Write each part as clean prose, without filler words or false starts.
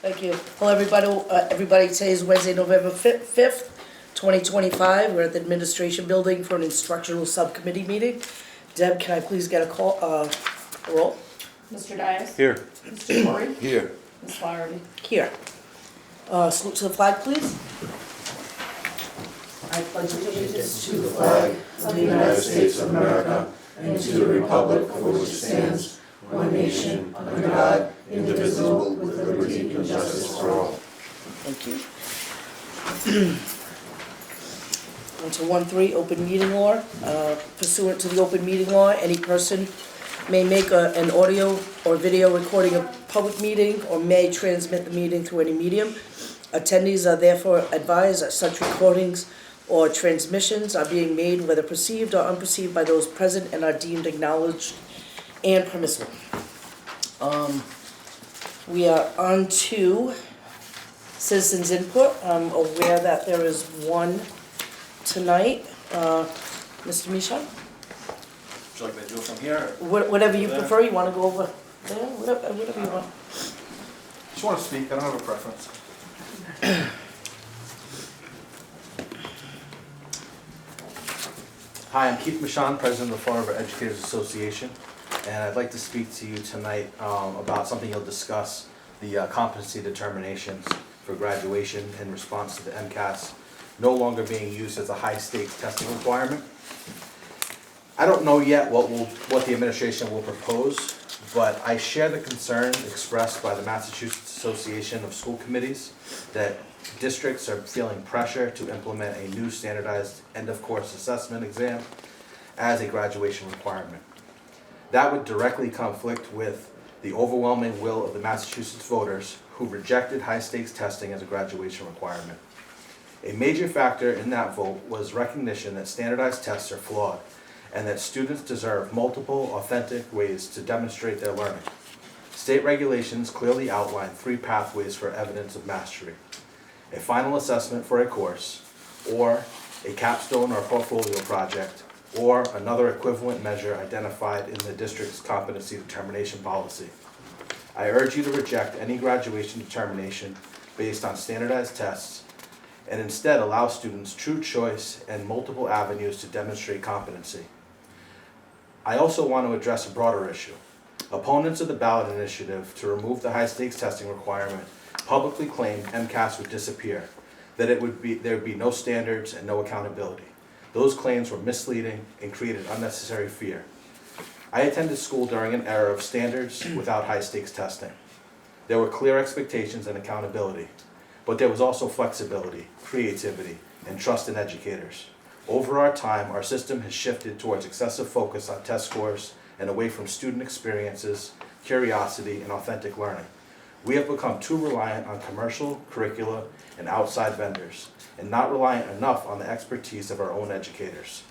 Thank you. Hello, everybody. Everybody, today is Wednesday, November 5th, 2025. We're at the Administration Building for an Instructional Subcommittee meeting. Deb, can I please get a roll? Mr. Dias? Here. Mr. Corey? Here. Ms. Flaherty? Here. Salute to the flag, please. I pledge allegiance to the flag of the United States of America and to the republic for which it stands, one nation, under God, indivisible, with liberty and justice for all. Thank you. On to 1.3, open meeting law. Pursuant to the open meeting law, any person may make an audio or video recording of a public meeting or may transmit the meeting through any medium. Attendees are therefore advised that such recordings or transmissions are being made whether perceived or unperceived by those present and are deemed acknowledged and permissible. We are on to citizens input. I'm aware that there is one tonight. Mr. Michon? Would you like me to do it from here? Whatever you prefer, you want to go over there, whatever you want. Just want to speak, I don't have a preference. Hi, I'm Keith Michon, President of the Fall River Educators Association, and I'd like to speak to you tonight about something you'll discuss, the competency determinations for graduation in response to the MCAS no longer being used as a high-stakes testing requirement. I don't know yet what the administration will propose, but I share the concern expressed by the Massachusetts Association of School Committees that districts are feeling pressure to implement a new standardized end-of-course assessment exam as a graduation requirement. That would directly conflict with the overwhelming will of the Massachusetts voters who rejected high-stakes testing as a graduation requirement. A major factor in that vote was recognition that standardized tests are flawed and that students deserve multiple, authentic ways to demonstrate their learning. State regulations clearly outline 3 pathways for evidence of mastery: a final assessment for a course, or a capstone or portfolio project, or another equivalent measure identified in the district's competency determination policy. I urge you to reject any graduation determination based on standardized tests and instead allow students true choice and multiple avenues to demonstrate competency. I also want to address a broader issue. Opponents of the ballot initiative to remove the high-stakes testing requirement publicly claimed MCAS would disappear, that there would be no standards and no accountability. Those claims were misleading and created unnecessary fear. I attended school during an era of standards without high-stakes testing. There were clear expectations and accountability, but there was also flexibility, creativity, and trust in educators. Over our time, our system has shifted towards excessive focus on test scores and away from student experiences, curiosity, and authentic learning. We have become too reliant on commercial, curricula, and outside vendors, and not reliant enough on the expertise of our own educators.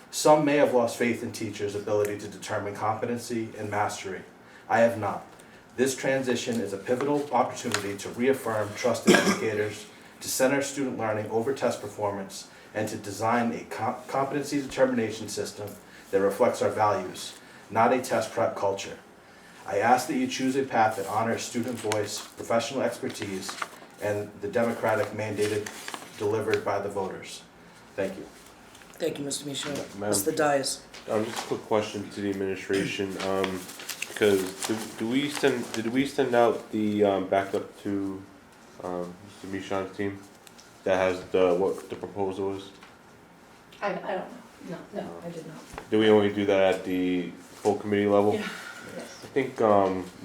Some may have lost faith in teachers' ability to determine competency and mastery. I have not. This transition is a pivotal opportunity to reaffirm trust in educators, to center student learning over test performance, and to design a competency determination system that reflects our values, not a test prep culture. I ask that you choose a path that honors student voice, professional expertise, and the democratic mandated delivered by the voters. Thank you. Thank you, Mr. Michon. Madam- Mr. Dias? Just a quick question to the administration, because did we send out the backup to Mr. Michon's team that has what the proposal is? I don't know. No, I did not. Do we only do that at the full committee level? Yeah. Yes. I think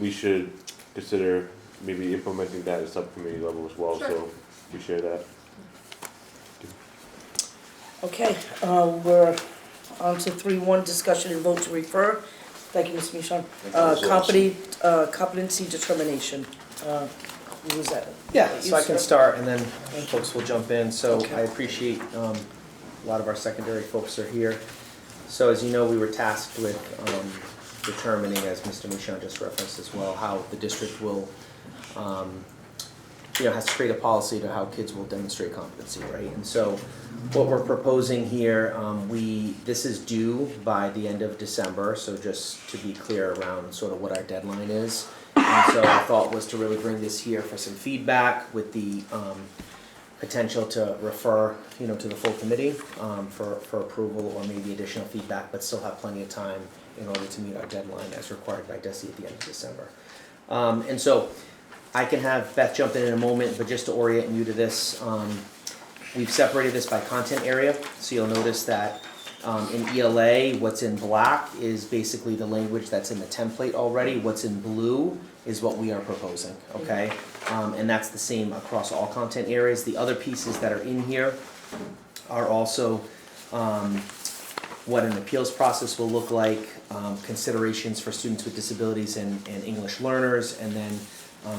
we should consider maybe implementing that at subcommittee level as well. Sure. So we share that. Okay, we're on to 3.1, discussion and vote to refer. Thank you, Mr. Michon. Competency determination. Who was that? Yeah, You, so I can sir? start and then folks will jump in. So Okay. I appreciate a lot of our secondary folks are here. So as you know, we were tasked with determining, as Mr. Michon just referenced as well, how the district will has to create a policy to how kids will demonstrate competency, right? And so what we're proposing here, this is due by the end of December, so just to be clear around sort of what our deadline is. And so our thought was to really bring this here for some feedback with the potential to refer, to the full committee for approval or maybe additional feedback, but still have plenty of time in order to meet our deadline as required by DESE at the end of December. And so I can have Beth jump in a moment, but just to orient you to this, we've separated this by content area. So you'll notice that in ELA, what's in black is basically the language that's in the template already. What's in blue is what we are proposing, okay? And that's the same across all content areas. The other pieces that are in here are also what an appeals process will look like, considerations for students with disabilities and English learners, and then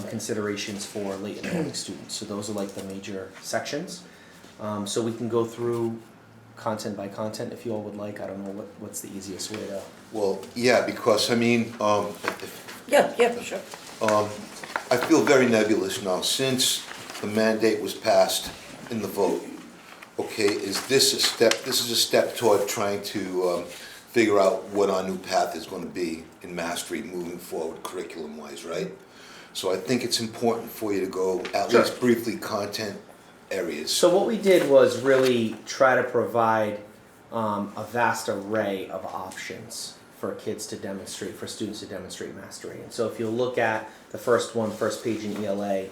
considerations for late enrolling students. So those are like the major sections. So we can go through content by content if you all would like. I don't know what's the easiest way to. Well, yeah, because I mean, Yeah, for sure. I feel very nebulous now since the mandate was passed in the vote. Okay, is this a step? This is a step toward trying to figure out what our new path is going to be in mastery moving forward, curriculum-wise, right? So I think it's important for you to go at Sure. least briefly content areas. So what we did was really try to provide a vast array of options for kids to demonstrate, for students to demonstrate mastery. And so if you look at the first page in ELA,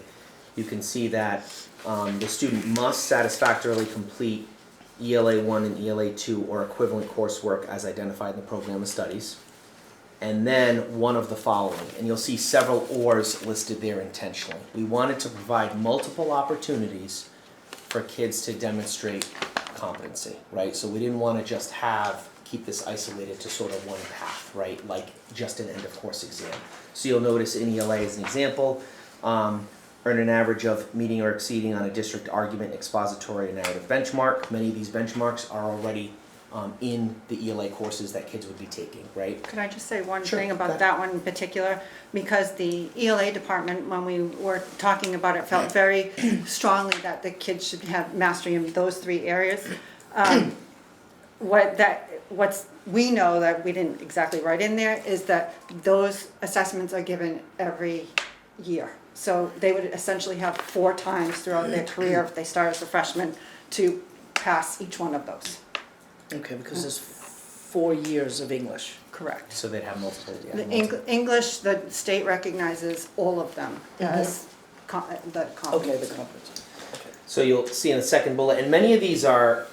you can see that the student must satisfactorily complete ELA 1 and ELA 2 or equivalent coursework as identified in the program of studies. And then one of the following, and you'll see several ors listed there intentionally. We wanted to provide multiple opportunities for kids to demonstrate competency, right? So we didn't want to just keep this isolated to sort of one path, right? Like just an end of course exam. So you'll notice in ELA as an example, earn an average of meeting or exceeding on a district argument, expository, and narrative benchmark. Many of these benchmarks are already in the ELA courses that kids would be taking, right? Could I just say one Sure, thing go about ahead. that one in particular? Because the ELA department, when we were talking about it, felt very strongly that the kids should have mastery in those 3 areas. We know that we didn't exactly write in there is that those assessments are given every year. So they would essentially have 4 times throughout their career, if they start as a freshman, to pass each one of those. Okay, because there's 4 years of English. Correct. So they'd have multiple, yeah. The English, the state recognizes all of them as the Okay, competency. the competency. Okay. So you'll see in the second bullet, and many of these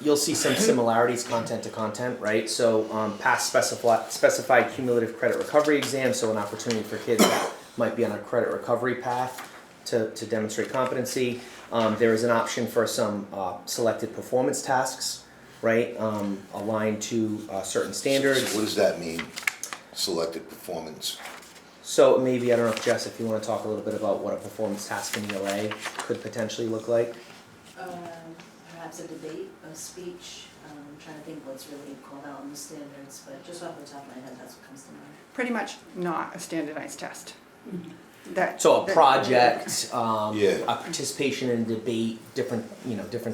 you'll see some similarities content to content, right? So past specified cumulative credit recovery exam, so an opportunity for kids that might be on a credit recovery path to demonstrate competency. There is an option for some selected performance tasks, right, aligned to certain standards. So what does that mean? Selected performance. So maybe, I don't know, Jess, if you want to talk a little bit about what a performance task in ELA could potentially look like. Perhaps a debate, a speech, I'm trying to think what's really called out in the standards, but just off the top of my head, that's what comes to mind. Pretty much not a standardized test. So a project, Yeah. a participation in debate, different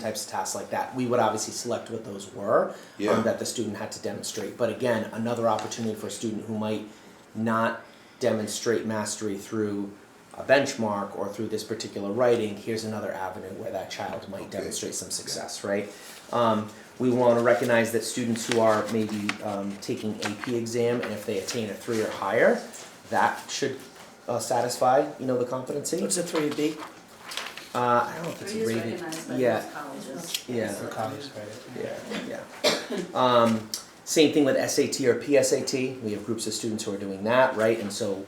types of tasks like that. We would obviously select what those were, Yeah. that the student had to demonstrate. But again, another opportunity for a student who might not demonstrate mastery through a benchmark or through this particular writing, here's another avenue where that child might demonstrate some success, right? We want to recognize that students who are maybe taking AP exam, and if they attain a 3 or higher, that should satisfy, the competency. What's a 3B? I don't know if it's 3 is rated. recognized by Yeah, most colleges. yeah. So- College credit. yeah. Same thing with SAT or PSAT. We have groups of students who are doing that, right? And so,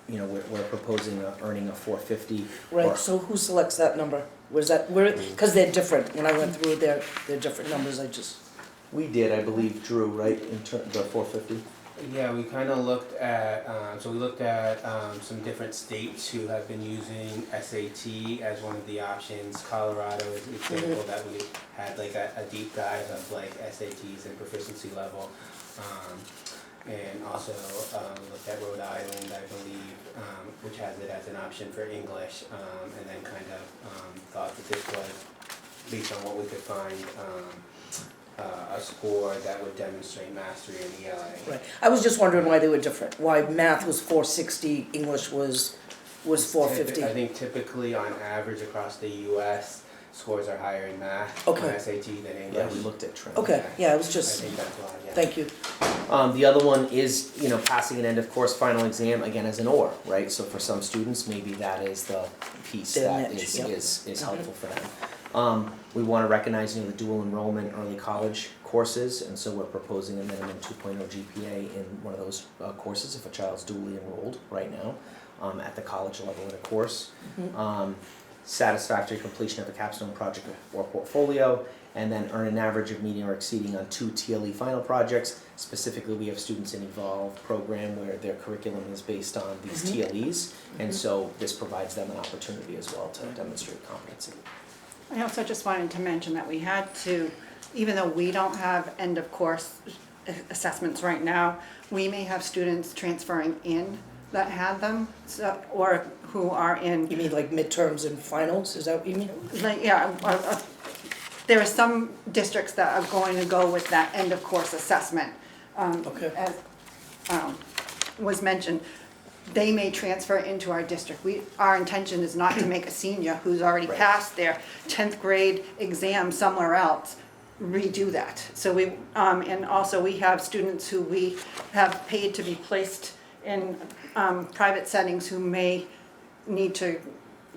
we're proposing earning a 450. Right, so who selects that number? Because they're different. When I went through, they're different numbers, We did, I believe, Drew, right, the 450? Yeah, we kind of looked at, some different states who have been using SAT as one of the options. Colorado is an example that we had like a deep dive of like SATs and proficiency level. And also we looked at Rhode Island, I believe, which has it as an option for English, and then kind of thought that this was, based on what we could find, a score that would demonstrate mastery in ELA. Right. I was just wondering why they were different. Why math was 460, English was was 450? I think typically on average across the US, scores are higher in math on Okay. SAT than English. Yeah, we looked at trends. Okay, yeah, it was I just, think that's why, yeah. thank you. The other one is, passing an end of course final exam, again as an or, right? So for some students, maybe that is the piece Their that niche, yep. is helpful for them. We wanna recognize, the dual enrollment early college courses, and so we're proposing a minimum 2.0 GPA in one of those courses if a child's dually enrolled right now, at the college level in a course. Satisfactory completion of a capstone project or portfolio, and then earn an average of meeting or exceeding on 2 TLE final projects. Specifically, we have students in Evolve program where their curriculum is based on these TLEs, and so this provides them an opportunity as well to demonstrate competency. I also just wanted to mention that we had to, even though we don't have end of course assessments right now, we may have students transferring in that had them, so, or who are in. You mean like midterms and finals, is that what you mean? Like, yeah, there are some districts that are going to go with that end of course assessment. Okay. As was mentioned, they may transfer into our district. Our intention is not to make a senior who's already Right. passed their 10th grade exam somewhere else redo that. So we, and also we have students who we have paid to be placed in private settings who may need to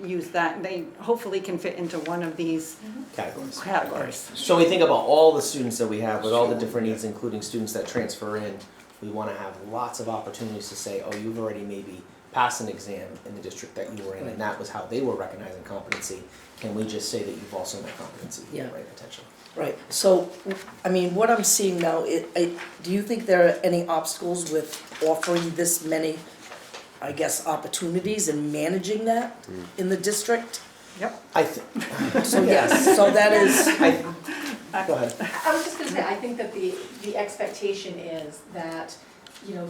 use that. They hopefully can fit into one of these categories. So we think about all the students that we have with all the different needs, including students that transfer in. We want to have lots of opportunities to say, oh, you've already maybe passed an exam in the district that you were in, and that was how they were recognizing competency. Can we just say that you've also met competency? Yeah. Right, potentially. Right, so, I mean, what I'm seeing now, do you think there are any obstacles with offering this many, I guess, opportunities and managing that in the district? Yep. So yes, so that is, Go ahead. I was just gonna say, I think that the expectation is that,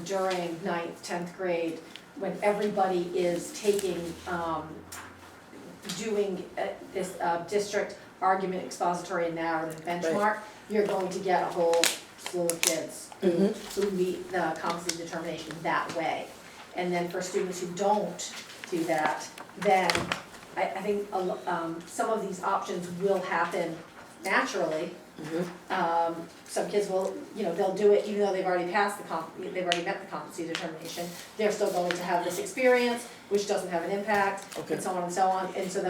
during 9th, 10th grade, when everybody is taking, doing this district argument, expository and narrative benchmark, you're going to get a whole slew of kids who meet the competency determination that way. And then for students who don't do that, then I think some of these options will happen naturally. Some kids will, they'll do it even though they've already passed they've already met the competency determination. They're still going to have this experience, which doesn't have an impact, and so on and so on. And so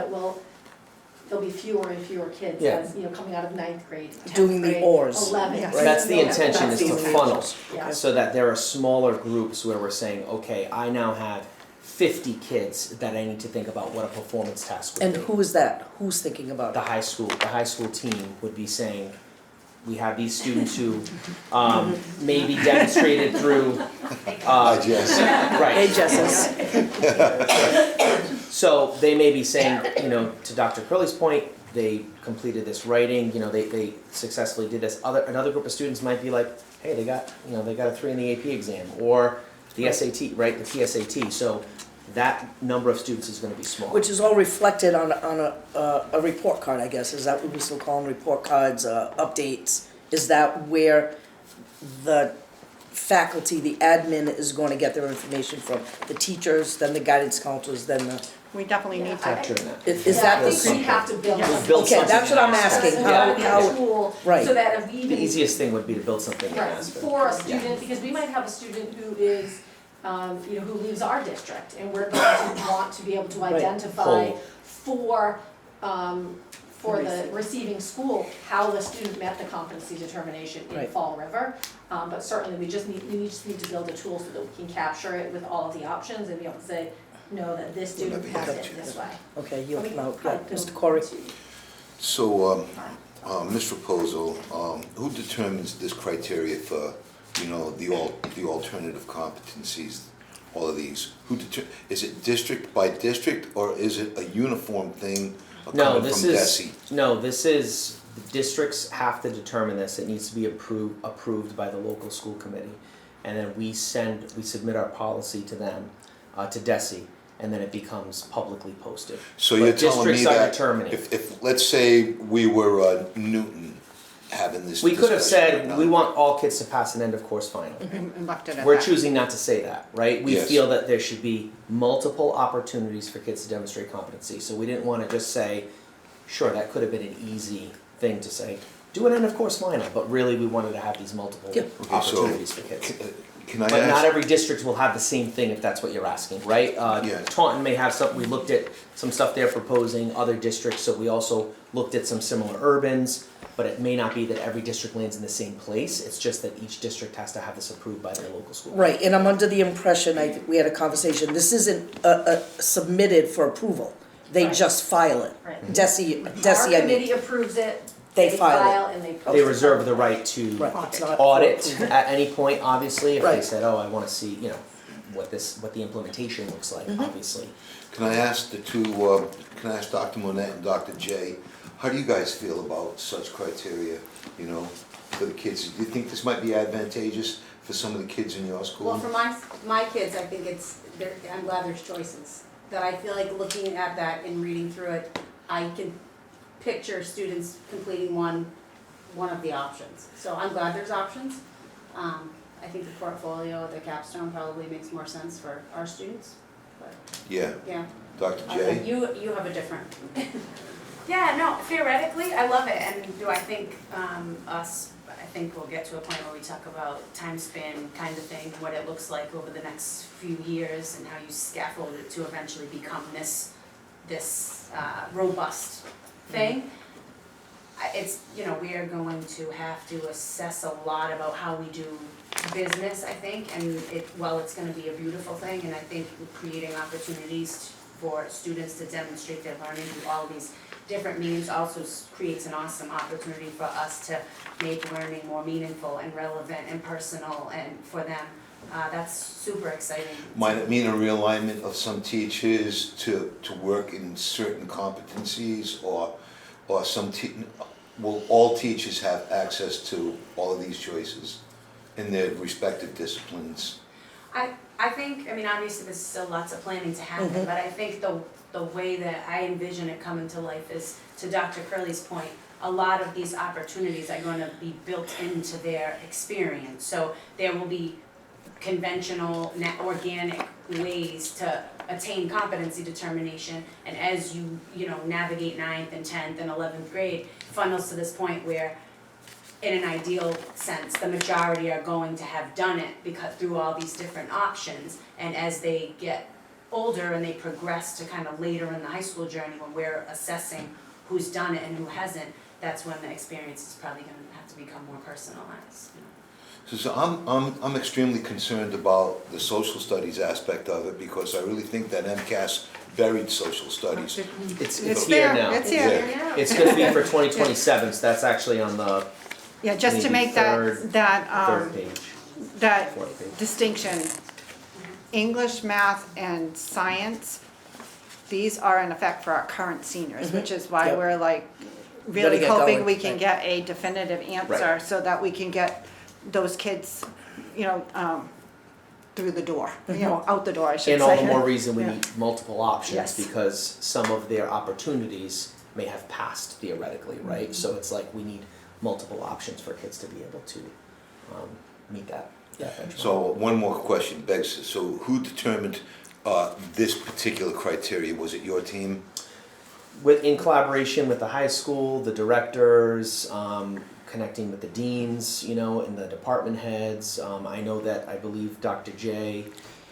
there'll be fewer and fewer kids as, coming out of 9th grade, 10th Doing the grade, ORs. 11th. Yes. grade. That's the Yeah, intention, that's is the to intention. funnel, Yeah. so that there are smaller groups where we're saying, okay, I now have 50 kids that I need to think about what a performance task would and be. who is that? Who's thinking about The it? high school team would be saying, we have these students who may be demonstrated through, Jess. Hey, right. Jesses. So they may be saying, to Dr. Curley's point, they completed this writing, they successfully did this. Another group of students might be like, hey, they got a 3 in the AP exam, or the SAT, right, the TSAT. So that number of students is gonna be small. Which is all reflected on a report card, I guess, is that what we still call them, report cards, updates? Is that where the faculty, the admin is going to get their information from? The teachers, then the guidance counselors, then the, We definitely need to. Capture that. is Yeah, that I the? think we have to build something. Build Okay, that's what I'm asking, how, A tool, right. so that if we The even, easiest thing would be to build something in right, Aspen. for a student, because we might have a student who is, who leaves our district, and we're going to want to be able to Right. identify Whole. for the receiving school, how the student met the competency determination in Right. Fall River. But certainly, we just need to build a tool so that we can capture it with all of the options and be able to say, no, that this student Whatever has you it got. this way. Okay, you, I mean, now, I yeah, don't Mr. Corey. So, Mr. Reposo, who determines this criteria for, the alternative competencies, all of these? Is it district by district, or is it a uniform thing No, coming this from is, DESI? no, this is, the districts have to determine this, it needs to be approved by the local school committee. And then we submit our policy to them, to DESI, and then it becomes publicly posted. So But you're telling me districts are that determining. if, let's say we were Newton, having this We could have discussion right said, now. we want all kids to pass an end of course final. And left it at We're that. choosing not to say that, right? We Yes. feel that there should be multiple opportunities for kids to demonstrate competency. So we didn't want to just say, sure, that could have been an easy thing to say, do an end of course final, but really we wanted to have these multiple Yeah. Okay, so, opportunities for kids. Can I But not ask, every district will have the same thing if that's what you're asking, right? Yeah. Taunton may have some, we looked at some stuff they're proposing, other districts, so we also looked at some similar urbans, but it may not be that every district lands in the same place, it's just that each district has to have this approved by their local school. Right, and I'm under the impression, we had a conversation, this isn't submitted for approval. They Right. just file it. Right. Desi, Our I mean, committee approves it, They they file it. file and they post They it. reserve the right to right, it's not. audit for approval. at any point, obviously, if they Right. said, oh, I wanna see, you know, what the implementation looks like, Mm-hmm. obviously. can I ask the two, can I ask Dr. Monette and Dr. J, how do you guys feel about such criteria, you know, for the kids? Do you think this might be advantageous for some of the kids in your school? Well, for my kids, I think I'm glad there's choices. That I feel like looking at that and reading through it, I can picture students completing one of the options. So I'm glad there's options. I think the portfolio, the capstone probably makes more sense for our students, but, Yeah, yeah. Dr. J? You have a different. Yeah, no, theoretically, I love it, and do I think I think we'll get to a point where we talk about time span kind of thing, what it looks like over the next few years and how you scaffold it to eventually become this robust thing. It's, we are going to have to assess a lot about how we do business, I think, and while it's gonna be a beautiful thing, and I think creating opportunities for students to demonstrate their learning through all these different means also creates an awesome opportunity for us to make learning more meaningful and relevant and personal and for them. That's super exciting. Might it mean a realignment of some teachers to work in certain competencies, or will all teachers have access to all of these choices in their respective disciplines? I think, obviously there's still lots of planning to happen, Mhm. but I think the way that I envision it coming to life is, to Dr. Curley's point, a lot of these opportunities are gonna be built into their experience. So there will be conventional, organic ways to attain competency determination, and as you navigate 9th and 10th and 11th grade, funnels to this point where in an ideal sense, the majority are going to have done it because through all these different options, and as they get older and they progress to kind of later in the high school journey when we're assessing who's done it and who hasn't, that's when the experience is probably gonna have to become more personalized. So I'm extremely concerned about the social studies aspect of it, because I really think that MCAS buried social studies. It's It's here there, now. it's here. Yeah. It's gonna be for 2027, so that's actually on the Yeah, just to maybe make third that page, that fourth page. distinction, English, math, and science, these are in effect for our current seniors, which is why Yep. we're like really get hoping going, we can right. get a definitive answer so that we can get those kids, through the door, out the door, I should say. And all the more reason we Yeah. need multiple options, Yes. because some of their opportunities may have passed theoretically, right? So it's like we need multiple options for kids to be able to meet that benchmark. So one more question begs, so who determined this particular criteria? Was it your team? In collaboration with the high school, the directors, connecting with the deans, and the department heads. I know that, I believe Dr. J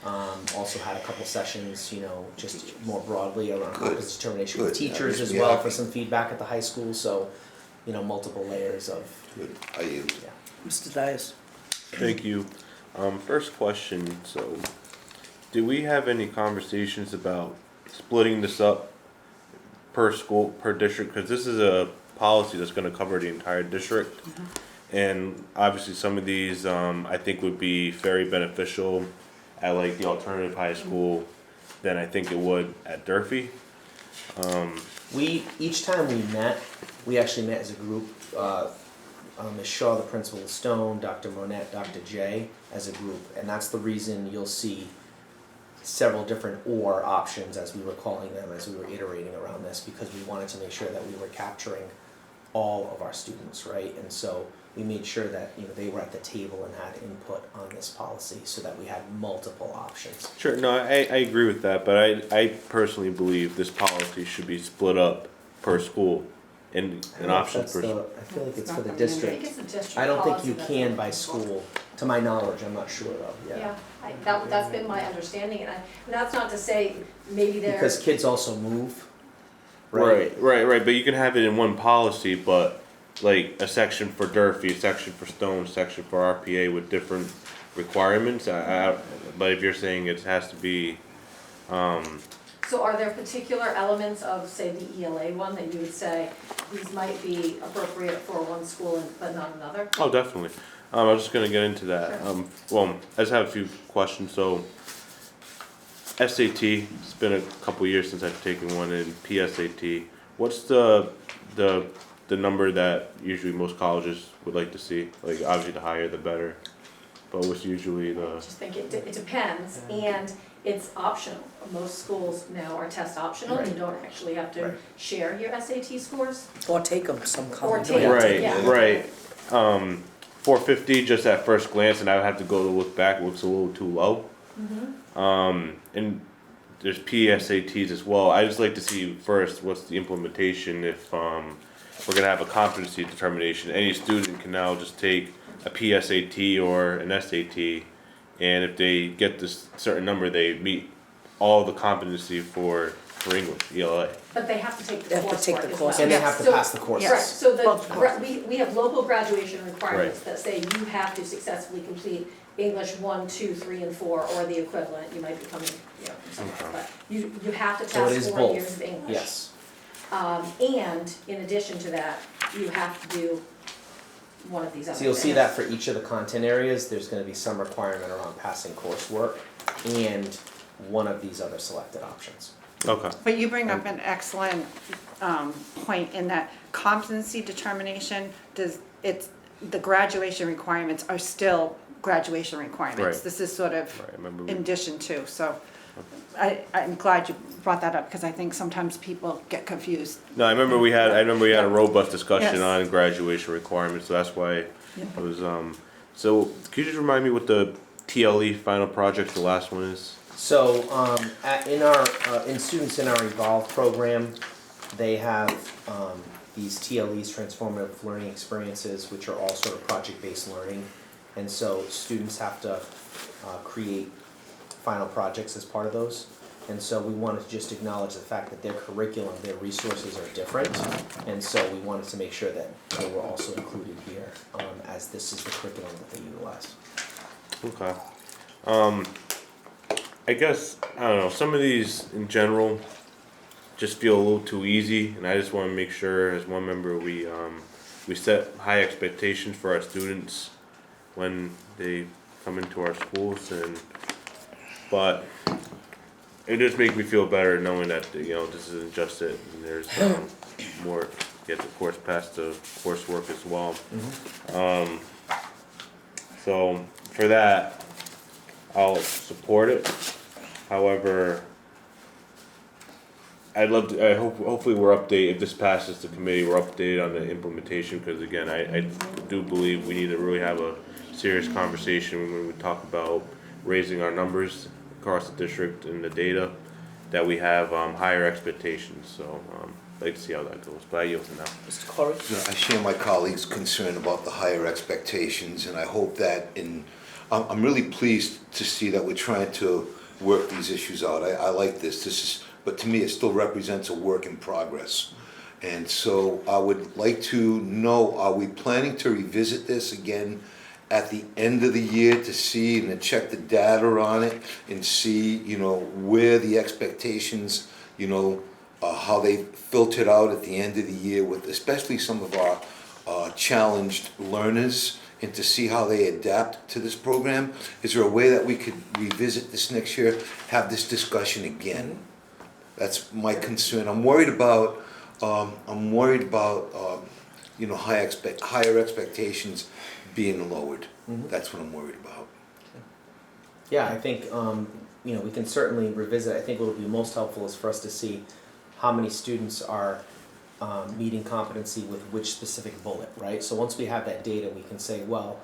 also had a couple sessions, just more broadly around Good. competency determination with Good. That teachers makes as me well happy. for some feedback at the high school, so, multiple layers of, Good, I yield. yeah. Mr. Dias? Thank you. First question, so, do we have any conversations about splitting this up per school, per district? Because this is a policy that's gonna cover the entire district. And obviously, some of these, I think would be very beneficial at like the alternative high school than I think it would at Durfee. Each time we met, we actually met as a group, Ms. Shaw, the principal of Stone, Dr. Monette, Dr. J, as a group, and that's the reason you'll see several different or options, as we were calling them, as we were iterating around this, because we wanted to make sure that we were capturing all of our students, right? And so we made sure that, you know, they were at the table and had input on this policy so that we had multiple options. Sure, no, I agree with that, but I personally believe this policy should be split up per school and an option per school. I feel like it's for the I think district. it's a district I don't think policy you that's can by applicable. school, to my knowledge, I'm not sure though, Yeah, that's been my understanding, and that's not to say maybe Because there's, kids also move, right? Right, but you can have it in one policy, but like a section for Durfee, a section for Stone, a section for RPA with different requirements, but if you're saying it has to be, so are there particular elements of, say, the ELA one that you would say, these might be appropriate for one school but not another? oh, definitely. I was just gonna get into that. Sure. Well, I just have a few questions, so SAT, it's been a couple years since I've taken one, and PSAT, what's the number that usually most colleges would like to see? Like, obviously the higher the better, but what's usually I the, just think it depends, and it's optional. Most schools now are test optional, you Right. don't actually have to Right. share your SAT scores. Or take them, some Or college. take 'em. right, yeah. right. 450 just at first glance, and I would have to go to look back, it looks a little too low. And there's PSATs as well. I just like to see first what's the implementation if we're gonna have a competency determination. Any student can now just take a PSAT or an SAT, and if they get this certain number, they meet all the competency for English, ELA. But they have to take They the have to take coursework the as well. course. And they Yes. have to So- pass the courses. Right, so Both courses. we have local graduation requirements Right. that say you have to successfully complete English 1, 2, 3, and 4, or the equivalent, you might be coming, you know, from somewhere, Okay. but you have to So it pass is 4 both. years of English. Yes. And in addition to that, you have to do one of these other So you'll see things. that for each of the content areas, there's gonna be some requirement around passing coursework and one of these other selected options. Okay. But you bring up an excellent point in that competency determination the graduation requirements are still graduation requirements. Right. This is sort of Right, I remember. in addition to, so I'm glad you brought that up because I think sometimes people get confused. No, I remember we had a robust discussion Yes. on graduation requirements, so that's why I was, so could you just remind me what the TLE final project, the last one is? So, in students in our Evolve program, they have, these TLEs, transformative learning experiences, which are all sort of project-based learning. And so students have to, create final projects as part of those. And so we wanted to just acknowledge the fact that their curriculum, their resources are different. And so we wanted to make sure that they were also included here, as this is the curriculum that they utilize. Okay. I guess, I don't know, some of these in general just feel a little too easy, and I just wanna make sure as one member, we set high expectations for our students when they come into our schools, but it just makes me feel better knowing that, this isn't just it, and there's, more, get of course past the coursework as well. So, for that, I'll support it. However, hopefully we're if this passes the committee, we're updated on the implementation, because again, I do believe we need to really have a serious conversation when we talk about raising our numbers across the district and the data, that we have, higher expectations, so, I'd like to see how that goes, but I yield to now. Mr. Corey? I share my colleagues' concern about the higher expectations, and I hope that I'm really pleased to see that we're trying to work these issues out. I like this, but to me, it still represents a work in progress. And so I would like to know, are we planning to revisit this again at the end of the year to see and to check the data on it and see, where the expectations, how they filtered out at the end of the year with especially some of our challenged learners, and to see how they adapt to this program? Is there a way that we could revisit this next year, have this discussion again? That's my concern. I'm worried about higher expectations being lowered. That's what I'm worried about. Yeah, I think, we can certainly revisit. I think what will be most helpful is for us to see how many students are meeting competency with which specific bullet, right? So once we have that data, we can say, well,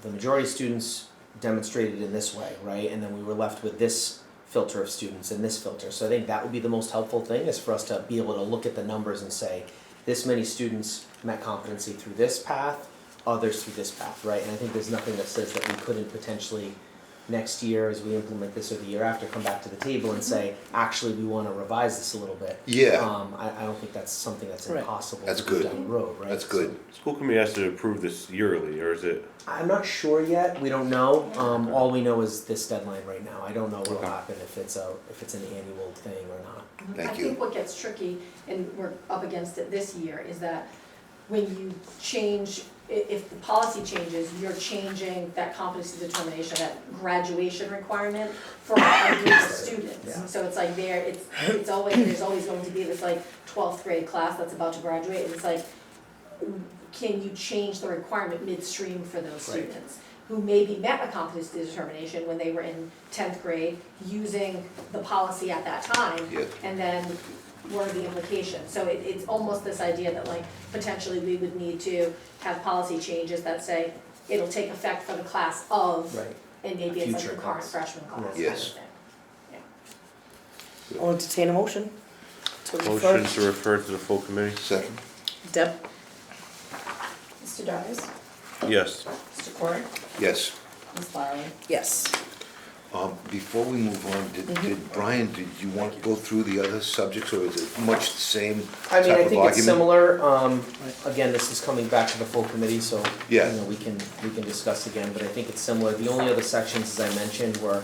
the majority of students demonstrated in this way, right? And then we were left with this filter of students and this filter. So I think that would be the most helpful thing, is for us to be able to look at the numbers and say, this many students met competency through this path, others through this path, right? And I think there's nothing that says that we couldn't potentially, next year, as we implement this, or the year after, come back to the table and say, actually, we wanna revise this a little bit. Yeah. I don't think that's something that's Right. impossible That's to do good. down the road, right? That's good. School committee has to approve this yearly, or is it? I'm not sure yet, we don't know, all we know is this deadline right now, I don't know what'll Okay. happen if it's an annual thing or not. Thank I you. think what gets tricky, and we're up against it this year, is that when you change, if the policy changes, you're changing that competency determination, that graduation requirement for a group of students. Yeah. So it's like there's always going to be this like 12th grade class that's about to graduate, and it's like, can you change the requirement midstream for those Right. students? Who maybe met a competency determination when they were in 10th grade, using the policy at that time. Yeah. And then what are the implications? So it's almost this idea that like potentially we would need to have policy changes that say it'll take effect for the class of, Right. and maybe it's like Future the current class. freshman class kind of Yes. thing. I'll entertain a motion to refer. Motion to refer to the full committee? Second? Deb? Mr. Darius? Yes. Mr. Corey? Yes. Ms. Lowry? Yes. Before we move on, did Brian, did you want to go through the other subjects, or is it much the same I mean, type I of think it's argument? similar, again, this is coming back to the full committee, so, you Yeah. know, we can discuss again, but I think it's similar. The only other sections, as I mentioned, were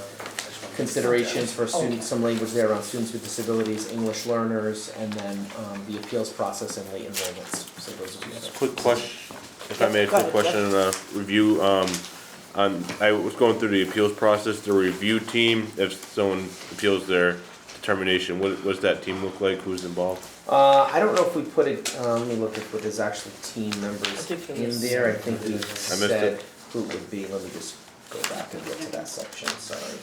considerations for students, some language there around students with disabilities, English learners, and then, the appeals process and late enrollments, so those are the other. Quick question, if I may, Go ahead, quick question, review, I was going through the appeals process, the review team, if someone appeals their determination, what does that team look like, who's involved? I don't know if we put it, let me look if there's actual team members I think it in was- there, I think we missed said it. who it would be, let me just go back and get to that section, sorry.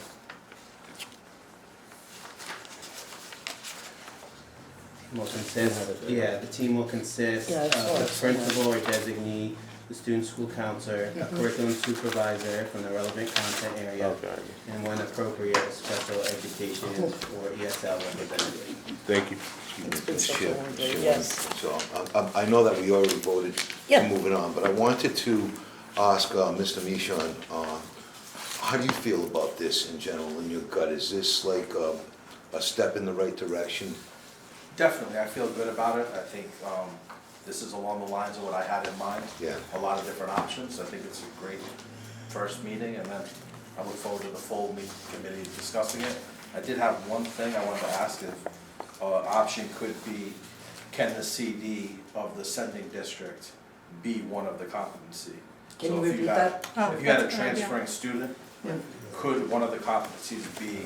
Will consist, yeah, the team will consist Yeah, I saw of it the principal or designee, the student school counselor, a curriculum supervisor from the relevant content area, Okay, and when appropriate, a special education or ESL representative. thank you. It's been such a Sure, long day, sure. yes. So, I know that we already voted Yeah. to move it on, but I wanted to ask Mr. Michon, how do you feel about this in general, in your gut? Is this like a step in the right direction? Definitely, I feel good about it. I think this is along the lines of what I had in mind. Yeah. A lot of different options. I think it's a great first meeting, and then I look forward to the full committee discussing it. I did have one thing I wanted to ask if option could be, can the CD of the sending district be one of the competency? Can So you if repeat had- that? Oh, If you had a that's a good idea. transferring student, could one of the competencies be,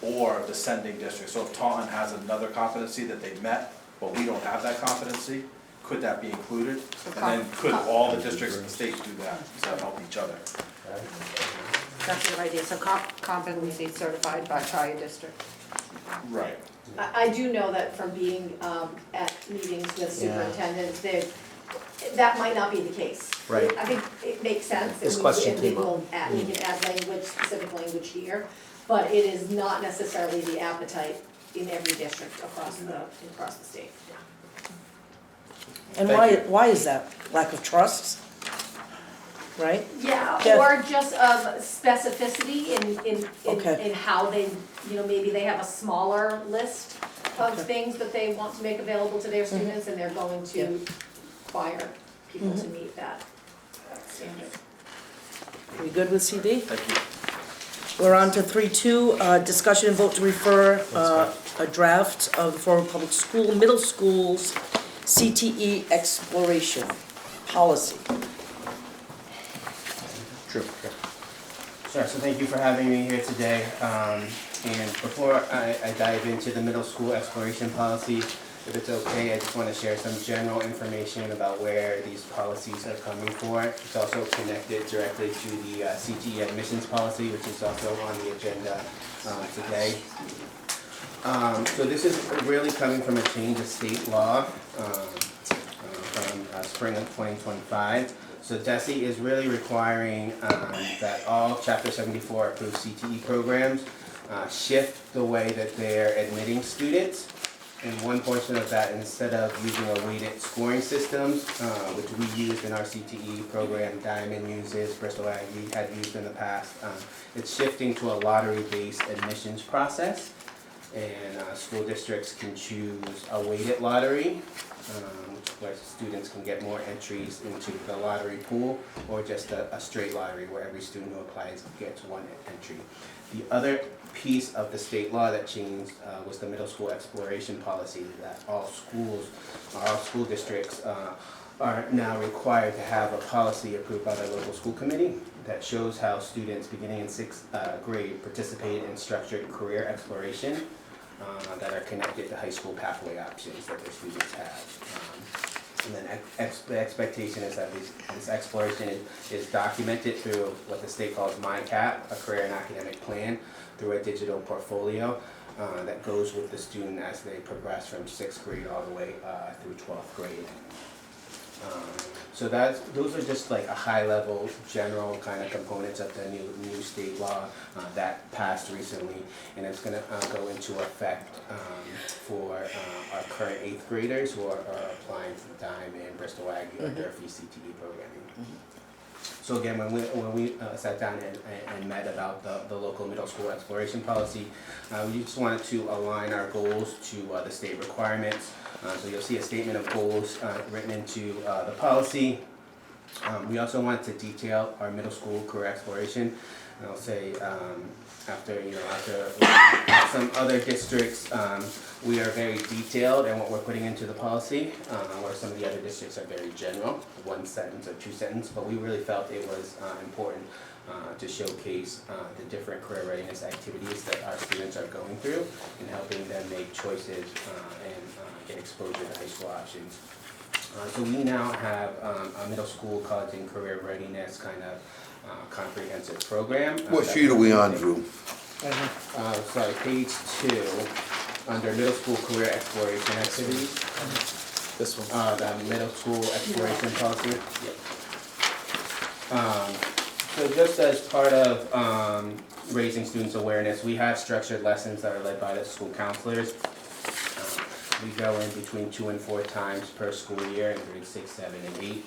or the sending district? So if Taunton has another competency that they met, but we don't have that competency, could that be included? And then could all the districts in the state do that, so that help each other? That's a good idea, so competency certified by prior district. Right. I do know that from being at meetings with Yeah. superintendents, that might not be the case. Right. I think it makes sense. This and we- question and we came up. will add- We can add language, specific language here, but it is not necessarily the appetite in every district across the state. And Thank why is that? Lack of trust? Right? Yeah, Yeah. or just specificity Okay. in how they, maybe they have a smaller list of Okay. things that they want to make available to their students, and they're going Yeah. to require people to meet that standard. We good with CD? Thank you. We're on to 3.2, discussion and vote to refer a draft of the Florida Public School, middle schools CTE exploration policy. True. Sure, so thank you for having me here today. And before I dive into the middle school exploration policy, if it's okay, I just want to share some general information about where these policies are coming for. It's also connected directly to the CTE admissions policy, which is also on the agenda today. So this is really coming from a change of state law from spring of 2025. So DESE is really requiring that all Chapter 74 approved CTE programs shift the way that they're admitting students. And one portion of that, instead of using a weighted scoring system, which we used in our CTE program, Diamond uses, Bristol Aggie had used in the past, it's shifting to a lottery-based admissions process. And school districts can choose a weighted lottery, where students can get more entries into the lottery pool, or just a straight lottery where every student who applies gets one entry. The other piece of the state law that changed was the middle school exploration policy, that all school districts are now required to have a policy approved by the local school committee that shows how students beginning in 6th grade participate in structured career exploration that are connected to high school pathway options that their students have. And then the expectation is that this exploration is documented through what the state calls MyCap, a career and academic plan, through a digital portfolio that goes with the student as they progress from 6th grade all the way through 12th grade. So those are just like a high level general kind of components of the new state law that passed recently, and it's going to go into effect for our current 8th graders who are applying for Diamond, Bristol Aggie, or Durfee CTE programming. So again, when we sat down and met about the local middle school exploration policy, we just wanted to align our goals to the state requirements. So you'll see a statement of goals written into the policy. We also wanted to detail our middle school career exploration. And I'll say after some other districts, we are very detailed in what we're putting into the policy, where some of the other districts are very general, one sentence or two sentence, but we really felt it was important to showcase the different career readiness activities that our students are going through and helping them make choices and get exposure to high school options. So we now have a middle school, college, and career readiness kind of comprehensive program. What sheet are we on, Drew? Sorry, page 2, under middle school career exploration activities. This one. The middle school exploration policy. So just as part of raising students' awareness, we have structured lessons that are led by the school counselors. We go in between 2 and 4 times per school year in grades 6, 7, and 8.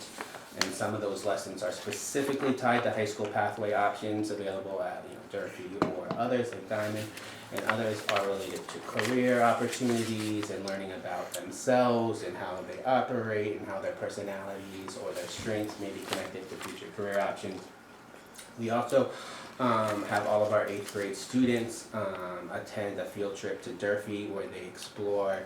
And some of those lessons are specifically tied to high school pathway options available at Durfee or others like Diamond. And others are related to career opportunities and learning about themselves and how they operate and how their personalities or their strengths may be connected to future career options. We also have all of our 8th grade students attend a field trip to Durfee where they explore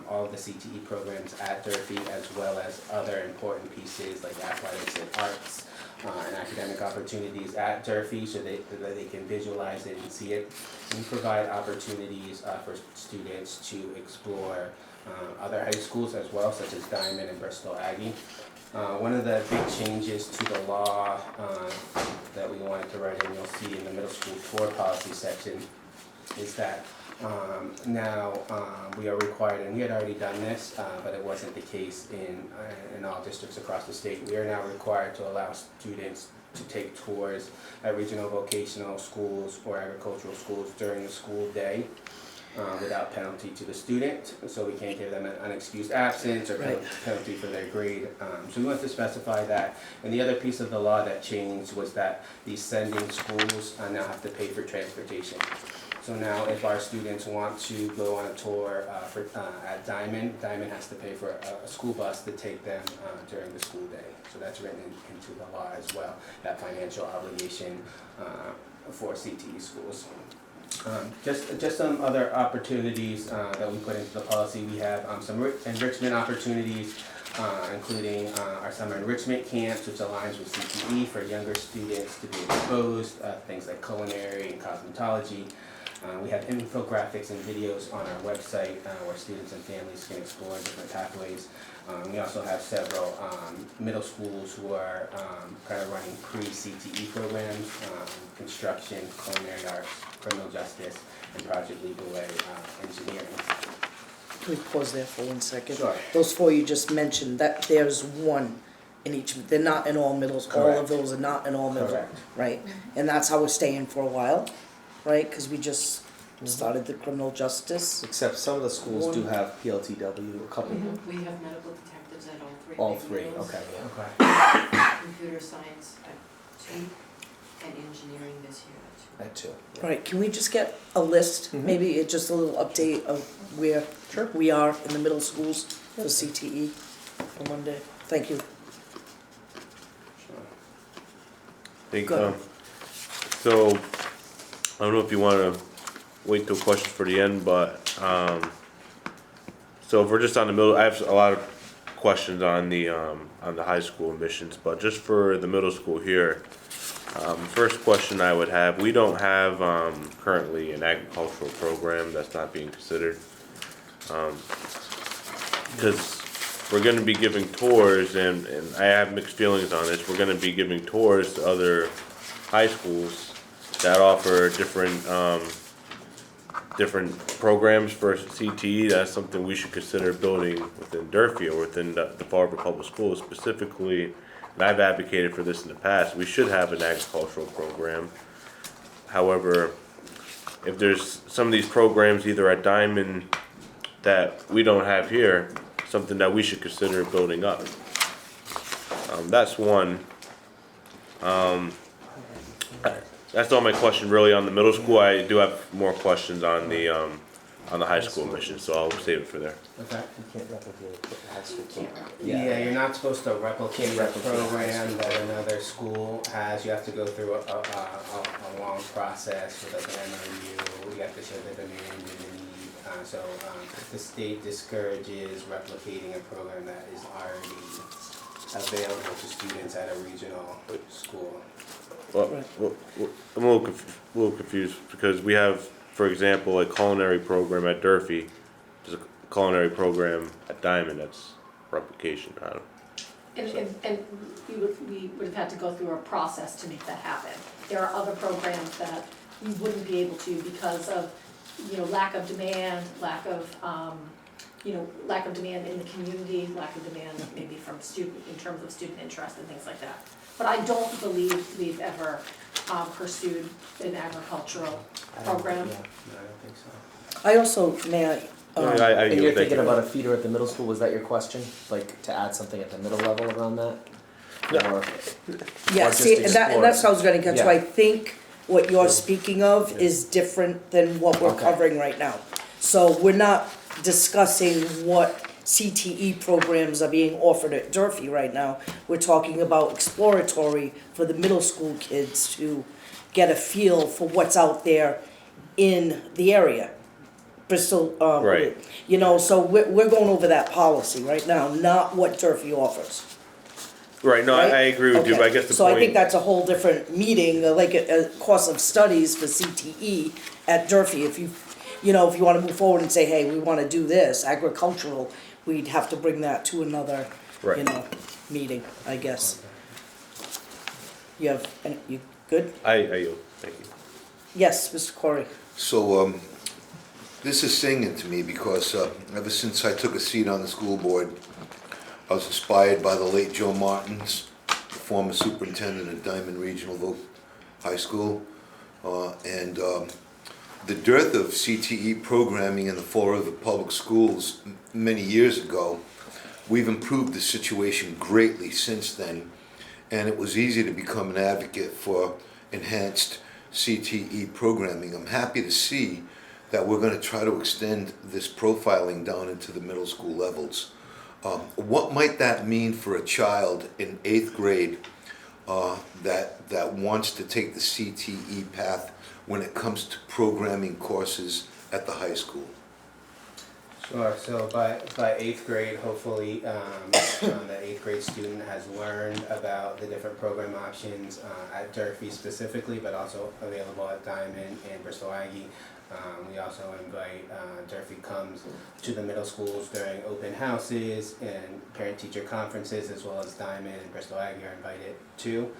all of the CTE programs at Durfee, as well as other important pieces like athletics and arts and academic opportunities at Durfee, so that they can visualize it and see it. We provide opportunities for students to explore other high schools as well, such as Diamond and Bristol Aggie. One of the big changes to the law that we wanted to write in, you'll see in the middle school tour policy section, is that now we are required, and we had already done this, but it wasn't the case in all districts across the state. We are now required to allow students to take tours at regional vocational schools or agricultural schools during the school day. Without penalty to the student, so we can't give them an unexcused absence or penalty for their grade. So we want to specify that. And the other piece of the law that changed was that these sending schools now have to pay for transportation. So now if our students want to go on a tour at Diamond, Diamond has to pay for a school bus to take them during the school day. So that's written into the law as well, that financial obligation for CTE schools. Just some other opportunities that we put into the policy. We have some enrichment opportunities, including our summer enrichment camps, which aligns with CTE for younger students to be exposed, things like culinary and cosmetology. We have infographics and videos on our website where students and families can explore different pathways. We also have several middle schools who are kind of running pre-CTE programs, construction, culinary arts, criminal justice, and project legal aid, engineering. Can we pause there for 1 second? Sure. Those four you just mentioned, that there's one in each, they're not in all middles, all of Correct. those are not in all middles, Correct. right? And that's how we're staying for a while, right? Cause we just started the criminal justice. Except some of the schools do have PLTW, a couple, We have medical detectives at all three, okay, yeah. Okay. Computer science at 2, and engineering this year That too. Right, can we just get a list, Mhm. maybe just a little update of where Sure. we are in the middle schools for CTE for Monday? Thank you. Think, Good. so, I don't know if you wanna wait till questions for the end, but, so if we're just on the middle, I have a lot of questions on the high school admissions, but just for the middle school here, first question I would have, we don't have, currently an agricultural program that's not being considered. Because we're gonna be giving tours, and I have mixed feelings on this, we're gonna be giving tours to other high schools that offer different programs for CTE. That's something we should consider building within Durfee or within the Fall River Public Schools specifically, and I've advocated for this in the past, we should have an agricultural program. However, if there's some of these programs either at Diamond that we don't have here, something that we should consider building up. That's one. That's all my question really on the middle school. I do have more questions on the high school admission, so I'll save it for there. Okay. You can't replicate the high school program. Yeah, you're not supposed to replicate the Replicate the high program school that program. another school has. You have to go through a long process with like an MOU. You have to show the demand and the need. The state discourages replicating a program that is already available to students at a regional school. Well, I'm a little confused because we have, for example, a culinary program at Durfee. There's a culinary program at Diamond that's replication. I don't. And we would have had to go through a process to make that happen. There are other programs that we wouldn't be able to because of, lack of demand, lack of demand in the community, lack of demand maybe from in terms of student interest and things like that. But I don't believe we've ever pursued an agricultural program. No, I don't think so. I also, may I, And you're thank thinking you. about a feeder at the middle school, was that your question? Like to add something at the middle level around that? Or, yeah, or just see, and that's explore how I was gonna get to, Yeah. I think what you're speaking of is different than what we're Okay. covering right now. So we're not discussing what CTE programs are being offered at Durfee right now. We're talking about exploratory for the middle school kids to get a feel for what's out there in the area. Bristol, Right. So we're going over that policy right now, not what Durfee offers. Right. No, Right? I agree with you, but I Okay. guess the So point. I think that's a whole different meeting, like a course of studies for CTE at Durfee. If you wanna move forward and say, hey, we wanna do this, agricultural, we'd have to bring that to another, Right. meeting, I guess. You good? I yield. Thank you. Yes, Mr. Corey. So, this is singing to me because ever since I took a seat on the school board, I was inspired by the late Joe Martins, former superintendent at Diamond Regional High School. And the dearth of CTE programming in the Fall River Public Schools many years ago, we've improved the situation greatly since then. And it was easy to become an advocate for enhanced CTE programming. I'm happy to see that we're going to try to extend this profiling down into the middle school levels. What might that mean for a child in 8th grade that wants to take the CTE path when it comes to programming courses at the high school? Sure, so by 8th grade, hopefully, the 8th grade student has learned about the different program options at Durfee specifically, but also available at Diamond and Bristol Aggie. We also invite, Durfee comes to the middle schools during open houses and parent-teacher conferences, as well as Diamond and Bristol Aggie are invited too,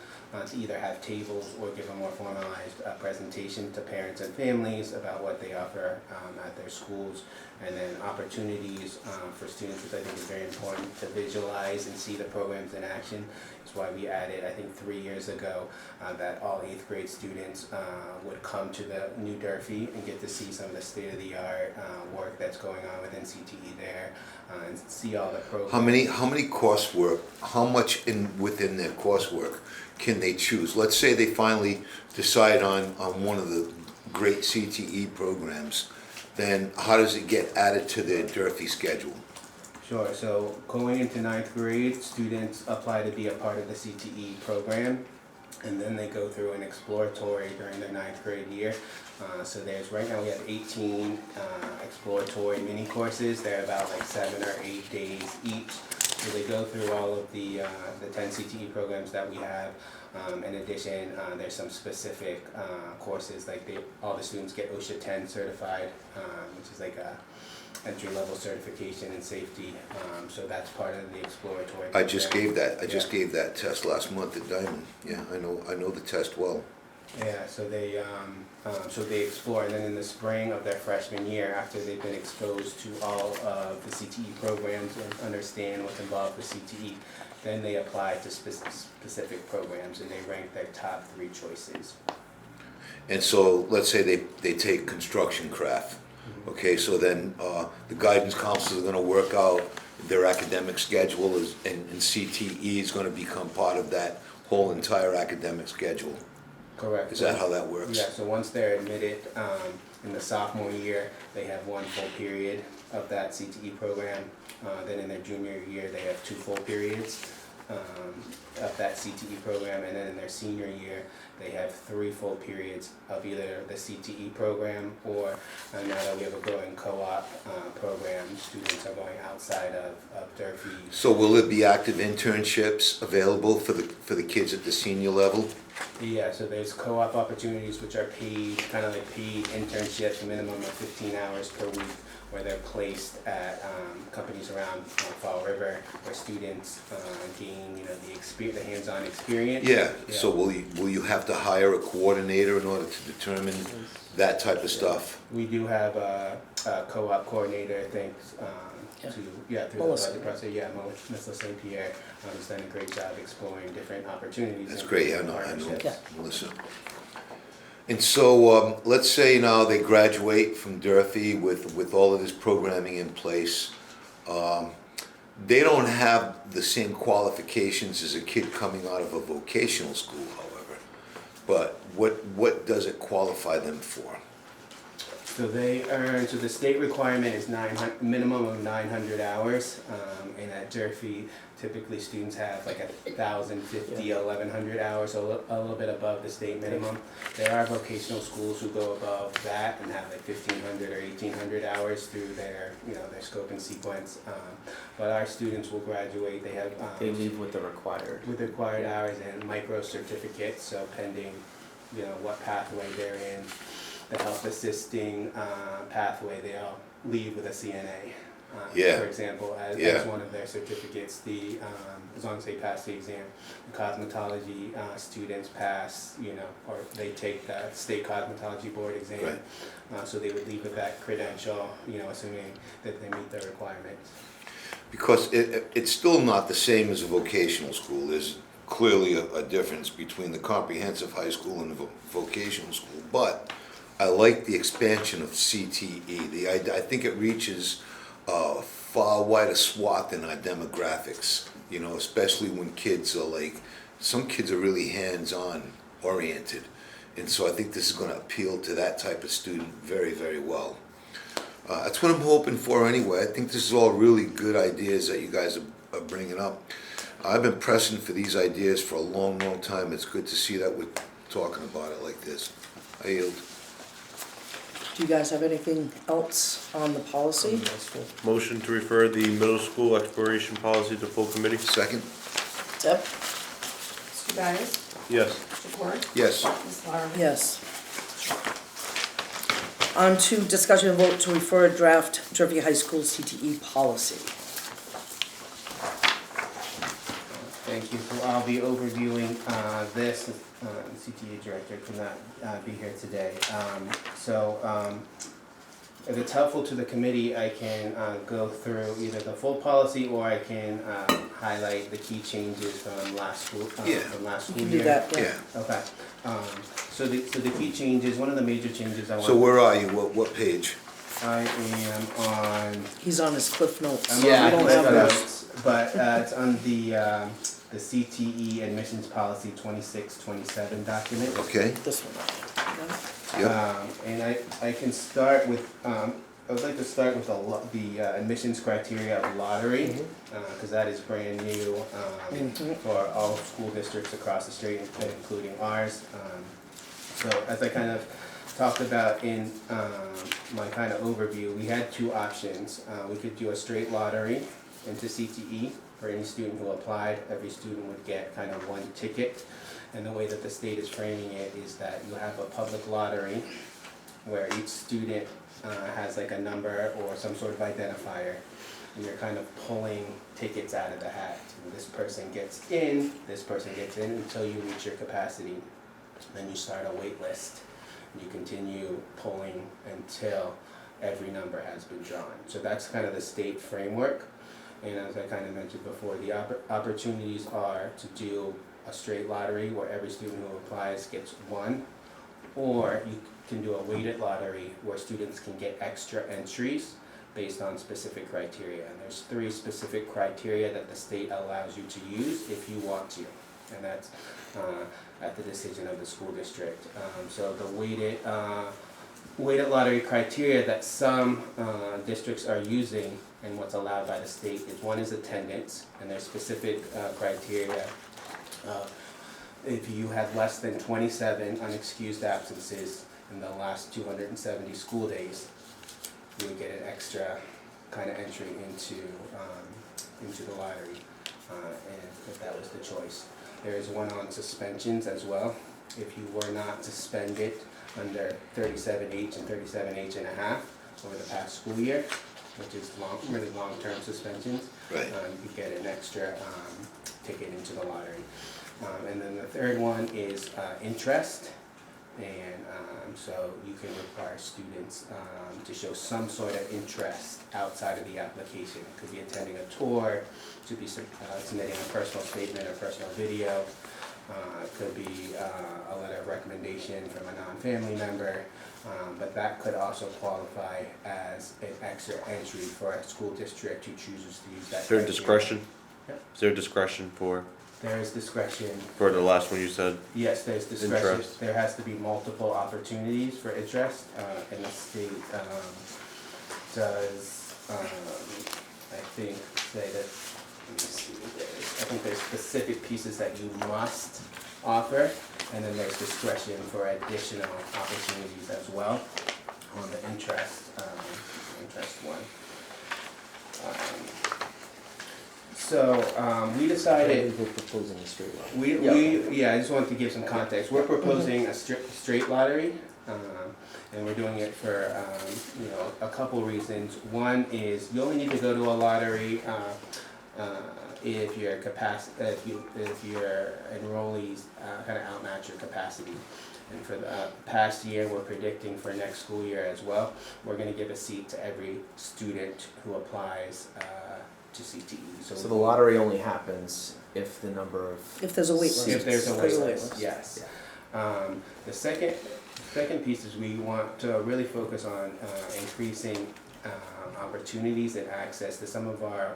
to either have tables or give a more formalized presentation to parents and families about what they offer at their schools, and then opportunities for students, which I think is very important, to visualize and see the programs in action. That's why we added, I think 3 years ago, that all 8th grade students would come to the New Durfee and get to see some of the state-of-the-art work that's going on within CTE there, and see all the programs. How many coursework, how much within their coursework can they choose? Let's say they finally decide on one of the great CTE programs, then how does it get added to their Durfee schedule? Sure, so going into 9th grade, students apply to be a part of the CTE program, and then they go through an exploratory during their 9th grade year. So right now we have 18 exploratory mini courses. They're about like 7 or 8 days each. So they go through all of the 10 CTE programs that we have. In addition, there's some specific courses, like all the students get OSHA 10 certified, which is like a entry-level certification in safety. So that's part of the exploratory program. I just gave that test last month at Diamond. Yeah, I know the test well. Yeah, so they explore, and then in the spring of their freshman year, after they've been exposed to all of the CTE programs and understand what's involved with CTE, then they apply to specific programs, and they rank their top 3 choices. And so, let's say they take construction craft. Okay, so then the guidance counselors are gonna work out their academic schedule, and CTE is gonna become part of that whole entire academic schedule. Correct. Is that how that works? Yeah, so once they're admitted in the sophomore year, they have 1 full period of that CTE program. Then in their junior year, they have 2 full periods of that CTE program, and then in their senior year, they have 3 full periods of either the CTE program, or now that we have a growing co-op program, students are going outside of Durfee. So will there be active internships available for the kids at the senior level? Yeah, so there's co-op opportunities which are paid, kind of like paid internships, a minimum of 15 hours per week, where they're placed at companies around Fall River, where students gain, the hands-on experience. Yeah, so will you have to hire a coordinator in order to determine that type of stuff? We do have a co-op coordinator, thanks through the budget process. Yeah, Melissa St. Pierre has done a great job exploring different opportunities. That's and great, I know, partnerships. Melissa. And so, let's say now they graduate from Durfee with all of this programming in place. They don't have the same qualifications as a kid coming out of a vocational school, however. But what does it qualify them for? So the state requirement is minimum of 900 hours, and at Durfee, typically students have like 1,050, 1,100 hours, so a little bit above the state minimum. There are vocational schools who go above that and have like 1,500 or 1,800 hours through their scope and sequence. But our students will graduate, they have. They leave with the required. With the required hours and micro certificates, so pending, what pathway they're in. The health assisting pathway, they'll leave with a CNA. For example, as one of their certificates, as long as they pass the exam. The cosmetology students pass, or they take the state cosmetology board exam. Right. So they would leave with that credential, assuming that they meet the requirements. Because it's still not the same as a vocational school. There's clearly a difference between the comprehensive high school and the vocational school, but I like the expansion of CTE. I think it reaches a far wider swath in our demographics, especially when kids are some kids are really hands-on oriented. And so I think this is going to appeal to that type of student very, very well. That's what I'm hoping for anyway. I think this is all really good ideas that you guys are bringing up. I've been pressing for these ideas for a long, long time. It's good to see that we're talking about it like this. I yield. Do you guys have anything else on the policy? Motion to refer the middle school exploration policy to full committee? Second? Deb? Mr. Byers? Yes. Mr. Ford? Yes. Ms. Larrabee? Yes. On to discussion and vote to refer a draft Turvey High School CTE policy. Thank you. So I'll be overviewing this. CTA director could not be here today. If it's helpful to the committee, I can go through either the full policy or I can highlight the key changes from last school You can do year. that, yeah. Yeah. Okay. So the key changes, one of the major changes I want. So where are you? What page? I am on. He's on his cliff notes. I'm We on don't the have those. notes, but it's on the CTE admissions policy 2627 document. Okay, This one. yep, And I can start with, I would like to start with the admissions criteria of lottery, because that is brand new for all school districts across the state, including ours. So as I kind of talked about in my kind of overview, we had two options. We could do a straight lottery into CTE for any student who applied. Every student would get kind of one ticket. And the way that the state is framing it is that you have a public lottery where each student has like a number or some sort of identifier, and you're kind of pulling tickets out of the hat. And this person gets in until you reach your capacity. Then you start a wait list. And you continue pulling until every number has been drawn. So that's kind of the state framework. And as I kind of mentioned before, the opportunities are to do a straight lottery where every student who applies gets one, or you can do a weighted lottery where students can get extra entries based on specific criteria. And there's 3 specific criteria that the state allows you to use if you want to, and that's at the decision of the school district. So the weighted lottery criteria that some districts are using and what's allowed by the state is, one is attendance, and there's specific criteria. If you had less than 27 unexcused absences in the last 270 school days, you would get an extra kind of entry into the lottery, and if that was the choice. There is one on suspensions as well. If you were not suspended under 37H and 37H and a half over the past school year, which is really long-term suspensions, right. you get an extra ticket into the lottery. And then the third one is interest, and so you can require students to show some sort of interest outside of the application. It could be attending a tour, could be submitting a personal statement or personal video, it could be a letter of recommendation from a non-family member, but that could also qualify as an extra entry for a school district who chooses to use that. Is there criteria. discretion? Yep. Is there discretion for There is discretion. the last one you said? Yes, there's discretion. Interest. There has to be multiple opportunities for interest, and the state does, I think, say that, let me see, I think there's specific pieces that you must offer, and then there's discretion for additional opportunities as well on the interest one. We decided. We're proposing a straight line. I just wanted to give some context. We're proposing a straight lottery, and we're doing it for, a couple reasons. One is you only need to go to a lottery if your enrollees kind of outmatch your capacity. And for the past year, we're predicting for next school year as well, we're going to give a seat to every student who applies to CTE. So the lottery only happens if the number of. If there's a wait list. If there's a There's wait list, yes. The second piece is we want to really focus on increasing opportunities and access to some of our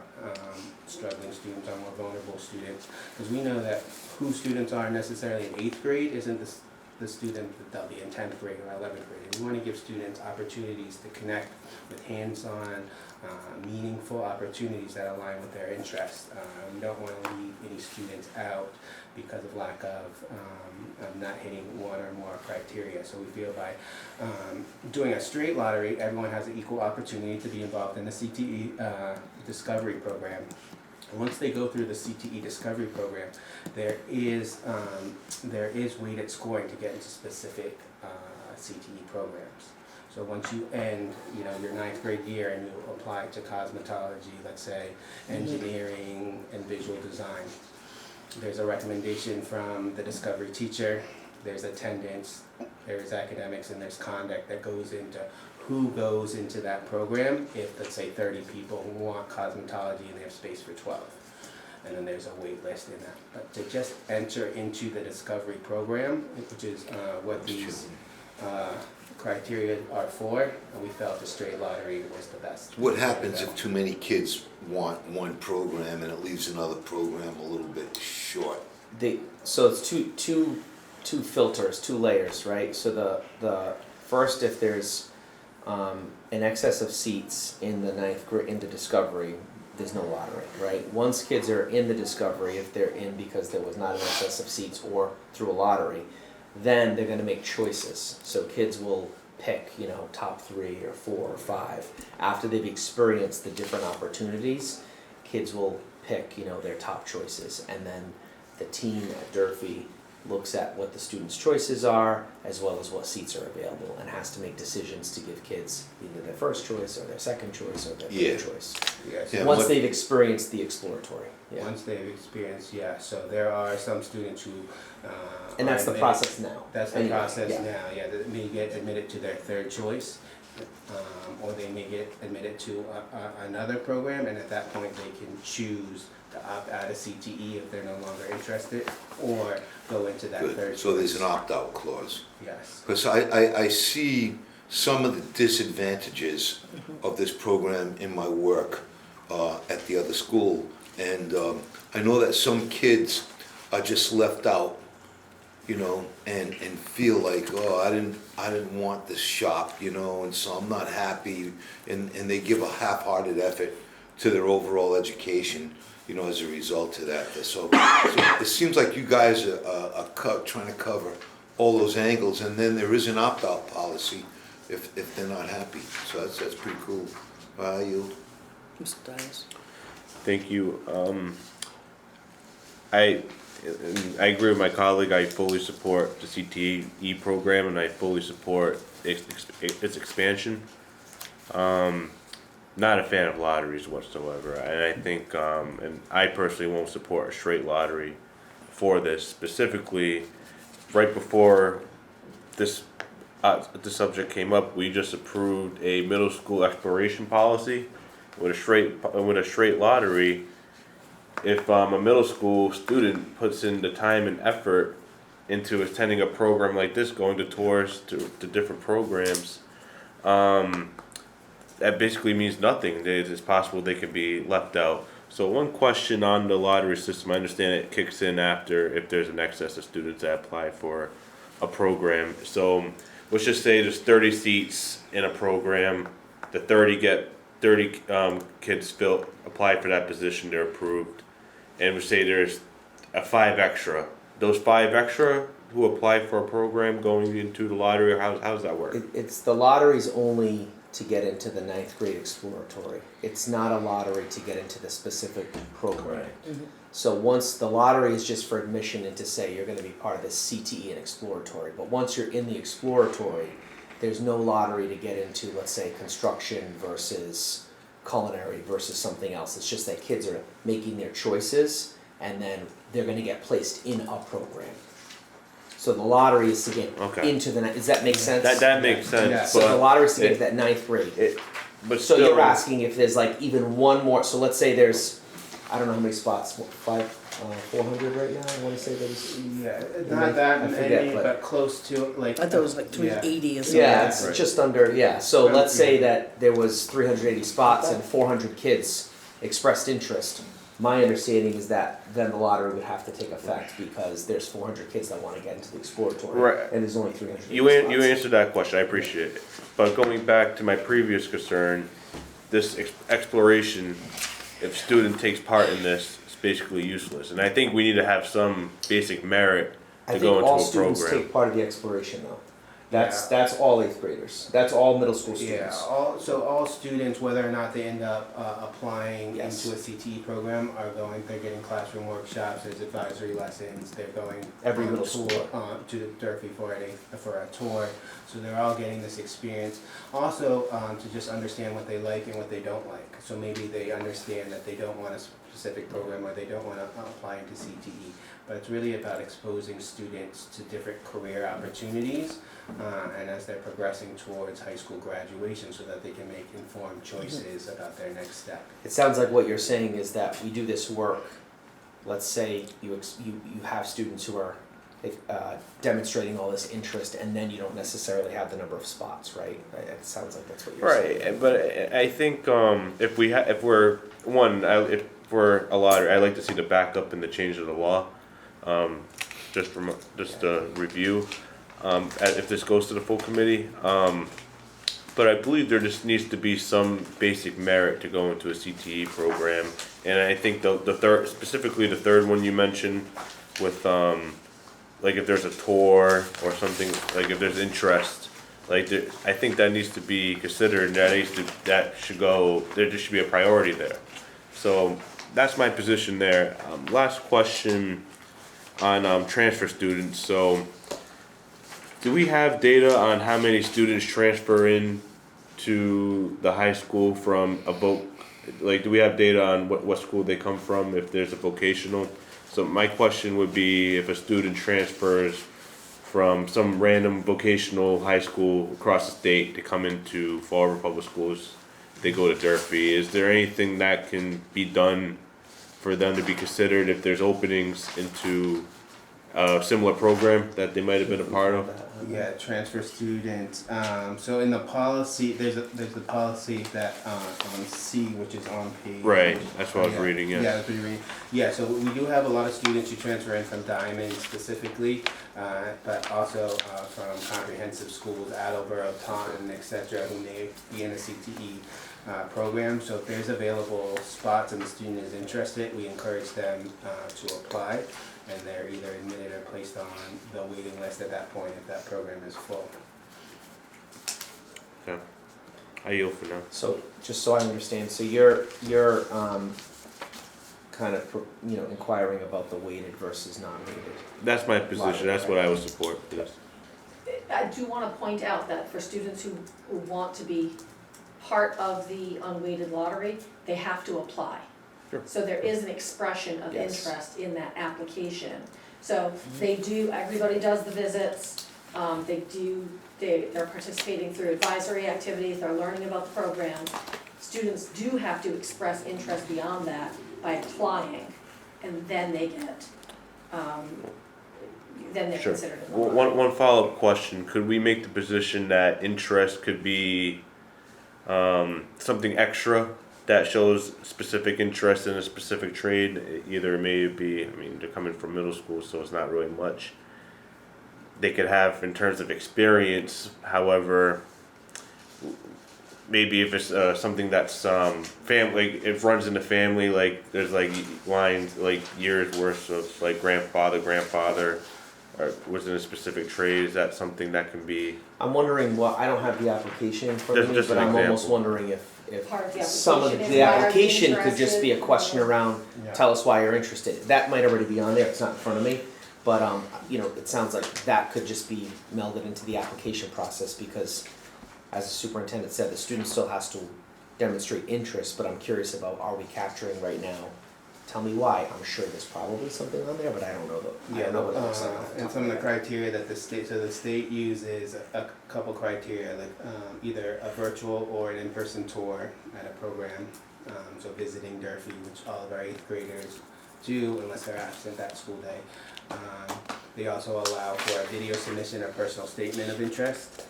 struggling students, our more vulnerable students, because we know that who students are necessarily in 8th grade isn't the student that they'll be in 10th grade or 11th grade. And we want to give students opportunities to connect with hands-on, meaningful opportunities that align with their interests. We don't want to leave any students out because of lack of not hitting one or more criteria. So we feel by doing a straight lottery, everyone has an equal opportunity to be involved in the CTE discovery program. And once they go through the CTE discovery program, there is weighted scoring to get into specific CTE programs. So once you end, your ninth grade year and you apply to cosmetology, let's say, engineering and visual design, there's a recommendation from the discovery teacher, there's attendance, there's academics, and there's conduct that goes into who goes into that program if, let's say, 30 people want cosmetology and they have space for 12. And then there's a wait list in that. But to just enter into the discovery program, which is what these criteria are for, we felt the straight lottery was the best. What happens if too many kids want one program and it leaves another program a little bit short? So it's two filters, two layers, right? So the first, if there's an excess of seats in the ninth grade, in the discovery, there's no lottery, right? Once kids are in the discovery, if they're in because there was not an excess of seats or through a lottery, then they're gonna make choices. So kids will pick, top 3 or 4 or 5. After they've experienced the different opportunities, kids will pick, their top choices. And then the team at Durfee looks at what the students' choices are, as well as what seats are available, and has to make decisions to give kids either their first choice or their second choice or their third choice. Yes. Yeah, Once they've experienced the exploratory. Yeah. Once they've experienced, so there are some students who And that's the process now. That's the Anyway, process yeah. now, they may get admitted to their third choice, or they may get admitted to another program, and at that point they can choose to opt out of CTE if they're no longer interested, or go into that third Good, choice. so there's an opt-out clause. Yes. Because I see some of the disadvantages of this program in my work at the other school. And I know that some kids are just left out, and feel like, oh, I didn't want this shop, and so I'm not happy. And they give a half-hearted effort to their overall education, as a result of that. So it seems like you guys are trying to cover all those angles, and then there is an opt-out policy if they're not happy. So that's pretty cool. I yield. Mr. Dias? Thank you. I agree with my colleague. I fully support the CTE program, and I fully support its expansion. Not a fan of lotteries whatsoever, and I think, and I personally won't support a straight lottery for this. Specifically, right before this subject came up, we just approved a middle school exploration policy with a straight lottery. If a middle school student puts in the time and effort into attending a program like this, going to tours to different programs, that basically means nothing. It's possible they could be left out. So one question on the lottery system, I understand it kicks in after if there's an excess of students that apply for a program. So let's just say there's 30 seats in a program, the 30 kids apply for that position, they're approved. And we say there's 5 extra. Those 5 extra who apply for a program going into the lottery, or how does that work? It's the lottery's only to get into the ninth grade exploratory. It's not a lottery to get into the specific program. So once the lottery is just for admission and to say you're going to be part of the CTE and exploratory, but once you're in the exploratory, there's no lottery to get into, let's say, construction versus culinary versus something else. It's just that kids are making their choices and then they're going to get placed in a program. So the lottery is to get into the, does that make sense? That makes sense. Yeah. So the lottery is to get to that ninth grade. But So still, you're asking if there's like even one more, so let's say there's, I don't know how many spots, 400 right now, I wanna say there's. Yeah, not that I forget, many, but close to like. I thought it was like 380 or something. Yeah, it's Right. just under, so let's say that there was 380 spots and 400 kids expressed interest. My understanding is that then the lottery would have to take effect because there's 400 kids that wanna get into the exploratory. Right. And there's only 300 You answered that question, I appreciate it. But going back to my previous concern, this exploration, if student takes part in this, is basically useless. And I think we need to have some basic merit I to think go into all a students program. take part of the exploration though. That's all 8th graders. That's all middle school Yeah, students. all students, whether or not they end up applying Yes. into a CTE program, they're getting classroom workshops, there's advisory lessons, they're going Every middle school. to Durfee for a tour, so they're all getting this experience. Also, to just understand what they like and what they don't like. So maybe they understand that they don't want a specific program or they don't want to apply into CTE. But it's really about exposing students to different career opportunities, and as they're progressing towards high school graduation, so that they can make informed choices about their next step. It sounds like what you're saying is that we do this work, let's say you have students who are demonstrating all this interest, and then you don't necessarily have the number of spots, right? It sounds like that's what you're saying. Right, but I think if we're a lottery, I like to see the backup and the change of the law. Just a review, if this goes to the full committee. But I believe there just needs to be some basic merit to go into a CTE program. And I think specifically the third one you mentioned with, like if there's a tour or something, like if there's interest, I think that needs to be considered, there should be a priority there. So that's my position there. Last question on transfer students. So do we have data on how many students transfer in to the high school from do we have data on what school they come from, if there's a vocational? So my question would be, if a student transfers from some random vocational high school across the state to come into Fall River Public Schools, they go to Durfee, is there anything that can be done for them to be considered if there's openings into a similar program that they might have been a part of? Yeah, transfer students. So in the policy, there's the policy that on C, which is on page. Right, that's what I was reading, yes. Yeah, that's what you're reading. Yeah, so we do have a lot of students who transfer in from Diamond specifically, but also from comprehensive schools, Attleboro, Taunton, etc., who may be in a CTE program. So if there's available spots and the student is interested, we encourage them to apply. And they're either admitted or placed on the waiting list at that point if that program is full. Okay. I yield for now. So just so I understand, so you're kind of inquiring about the weighted versus non-weighted. That's my position, that's what I would support, yes. I do wanna point out that for students who want to be part of the unweighted lottery, they have to apply. Sure. So there is an expression of Yes. interest in that application. So everybody does the visits, they're participating through advisory activities, they're learning about the program. Students do have to express interest beyond that by applying, and then they get, then they're Sure. considered in the lottery. One follow-up question, could we make the position that interest could be something extra that shows specific interest in a specific trade? Either it may be, they're coming from middle school, so it's not really much they could have in terms of experience. However, maybe if it's something that's family, it runs in the family, like there's like lines, like years worth of like grandfather, or was in a specific trade, is that something that can be? I'm wondering I don't have the application in front of me, Just but an I'm almost example. wondering if Part of the some of application is the why are you application could just be a interested? question around, Yeah. tell us why you're interested. That might already be on there, it's not in front of me, but it sounds like that could just be melded into the application process, because as the superintendent said, the student still has to demonstrate interest, but I'm curious about, are we capturing right now? Tell me why. I'm sure there's probably something on there, but I don't know I don't know what it looks like off the And top some of the my head. criteria that the state uses a couple criteria, like either a virtual or an in-person tour at a program. So visiting Durfee, which all of our 8th graders do unless they're absent that school day. They also allow for a video submission or personal statement of interest,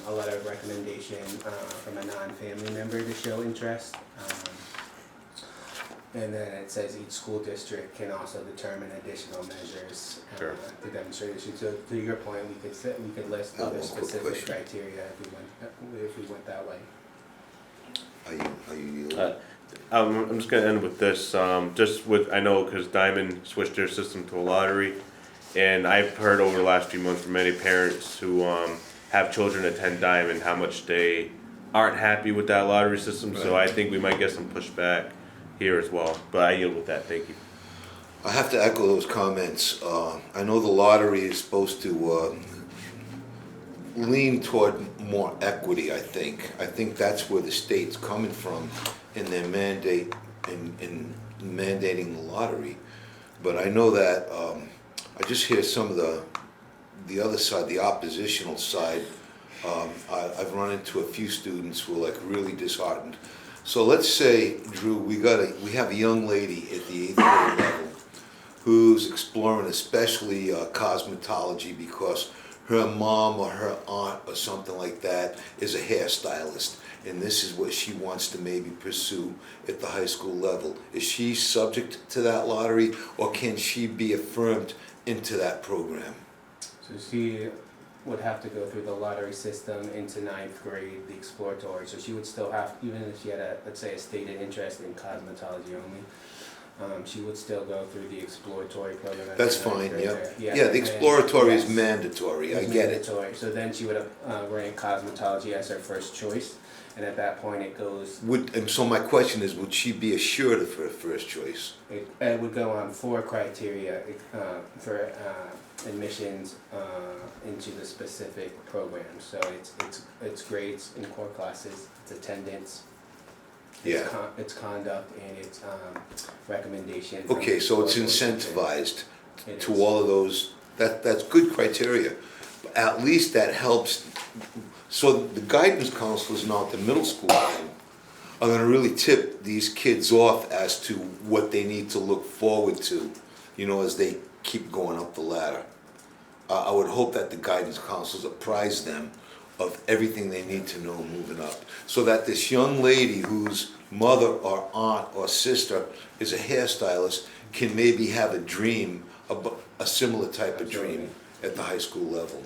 a letter of recommendation from a non-family member to show interest. And then it says each school district can also determine additional measures Sure. to demonstrate issue. So to your point, we could list other One quick specific question. criteria if we went that way. Are you I'm just gonna end with this, I know, cause Diamond switched their system to a lottery, and I've heard over the last few months from many parents who, have children attend Diamond, how much they aren't happy with that lottery system, so I think we might get some pushback here as well, but I yield with that, thank you. I have to echo those comments. I know the lottery is supposed to lean toward more equity, I think. I think that's where the state's coming from in their mandate, in mandating the lottery. But I know that, I just hear some of the other side, the oppositional side. I've run into a few students who are like really disheartened. So let's say, Drew, we have a young lady at the 8th grade level who's exploring especially cosmetology because her mom or her aunt or something like that is a hairstylist, and this is what she wants to maybe pursue at the high school level. Is she subject to that lottery, or can she be affirmed into that program? So she would have to go through the lottery system into 9th grade, the exploratory, so she would still have, even if she had let's say a stated interest in cosmetology only, she would still go through the exploratory program. That's fine, yeah, the exploratory is mandatory, I get it. So then she would rank cosmetology as her first choice, and at that point it goes. And so my question is, would she be assured of her first choice? It would go on 4 criteria for admissions into the specific program. So it's grades in core classes, it's attendance, it's conduct, and it's recommendation. Okay, so it's incentivized to all of those. That's good criteria. At least that helps. So the guidance counselors now at the middle school level are going to really tip these kids off as to what they need to look forward to, as they keep going up the ladder. I would hope that the guidance counselors apprise them of everything they need to know moving up, so that this young lady whose mother or aunt or sister is a hairstylist can maybe have a dream, a similar type of dream at the high school level.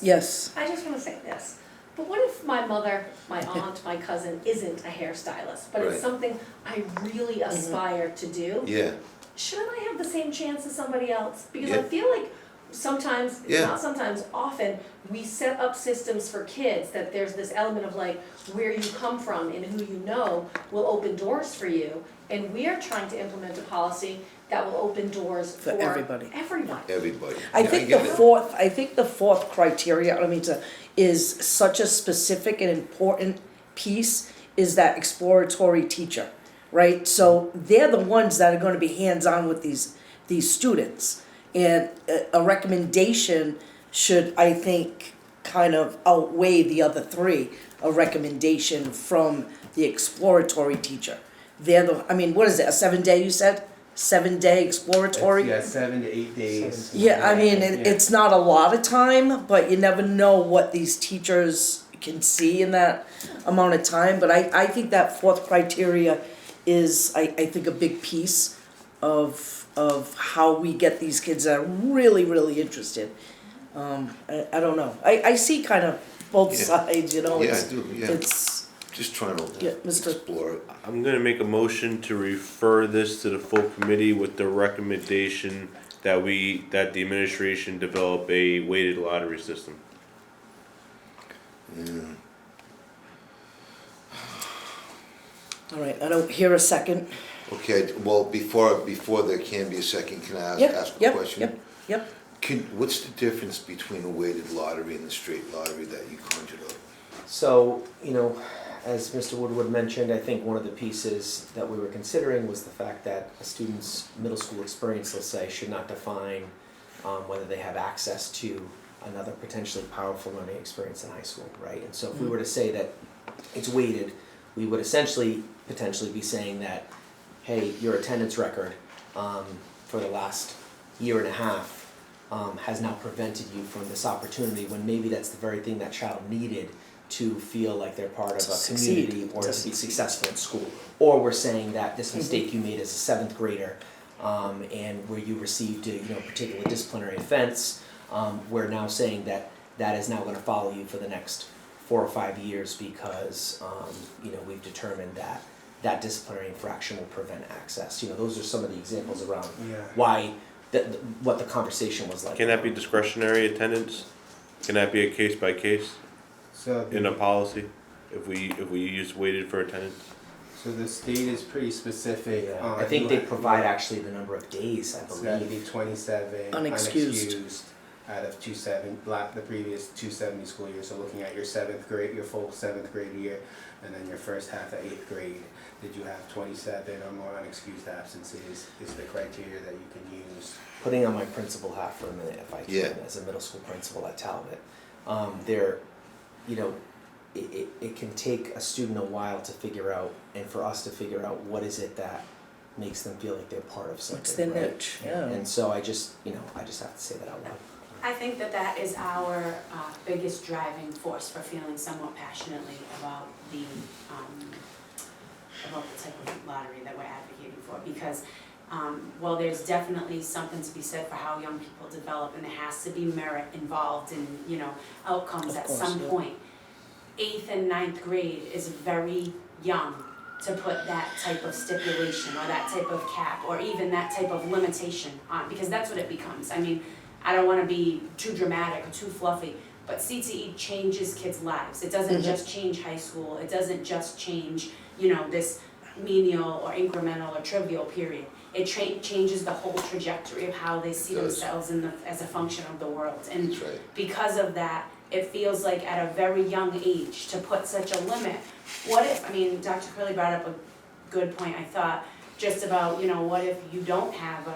Yes. I just want to say this, but what if my mother, my aunt, my cousin isn't a hairstylist, but it's Right. something I really aspire to do? Yeah, Shouldn't I have the same chance as somebody else? Because I Yeah. feel like sometimes, Yeah. not sometimes, often, we set up systems for kids that there's this element of like, where you come from and who you know will open doors for you. And we are trying to implement a policy that will open doors For for everybody. everybody. I Yeah, think get the fourth criteria, is such a specific and important piece, is that exploratory teacher, right? So they're the ones that are gonna be hands-on with these students. And a recommendation should, I think, kind of outweigh the other 3, a recommendation from the exploratory teacher. They're what is it, a 7-day, you said? 7-day exploratory? Yeah, 7 to 8 days. Yeah, it's not a lot of time, but you never know what these teachers can see in that amount of time. But I think that 4th criteria is, I think, a big piece of how we get these kids that are really, really interested. I don't know. I see kind of both sides, Yeah, I it's, do, yeah. it's, Just trying to Yeah, Mr. explore it. I'm gonna make a motion to refer this to the full committee with the recommendation that the administration develop a weighted lottery system. Yeah. all right, I don't hear a second. Okay, well, before there can be a second, can I ask a question? Yep. What's the difference between a weighted lottery and the straight lottery that you conjured up? So, as Mr. Woodward mentioned, I think one of the pieces that we were considering was the fact that a student's middle school experience, let's say, should not define whether they have access to another potentially powerful learning experience in high school, right? And so if we were to say that it's weighted, we would essentially potentially be saying that, hey, your attendance record for the last year and a half has now prevented you from this opportunity, when maybe that's the very thing that child needed to feel like they're part of a Succeed. community or to be successful in school. Or we're saying that this mistake you made as a 7th grader, and where you received a particular disciplinary offense, we're now saying that that is now going to follow you for the next 4 or 5 years because we've determined that that disciplinary infraction will prevent access. Those are some of the examples around why what the conversation was like. Can that be discretionary attendance? Can that be a case by case So in a policy, if we use weighted for attendance? So the state is pretty specific on. I think they provide actually the number of days, I It's gotta believe. be 27 Unexcused. unexcused out of the previous 270 school year. So looking at your your full seventh grade year, and then your first half of 8th grade, did you have 27 or more unexcused absences is the criteria that you can use. Putting on my principal hat for a minute, if I Yeah. can, as a middle school principal at Talbot. There, you know, it can take a student a while to figure out, and for us to figure out what is it that makes them feel like they're part of something, What's their right? niche, yeah. And so I just have to say that out loud. I think that that is our biggest driving force for feeling somewhat passionately about the type of lottery that we're advocating for. Because while there's definitely something to be said for how young people develop, and there has to be merit involved in, outcomes Of at course, some yeah. point, 8th and 9th grade is very young to put that type of stipulation or that type of cap or even that type of limitation on, because that's what it becomes. I mean, I don't wanna be too dramatic or too fluffy, but CTE changes kids' lives. It doesn't just change high school, it doesn't just change, this menial or incremental or trivial period. It changes the whole trajectory of how they see It does. themselves as a function of the world. And That's right. because of that, it feels like at a very young age to put such a limit. What if, Dr. Curley brought up a good point, I thought, just about, what if you don't have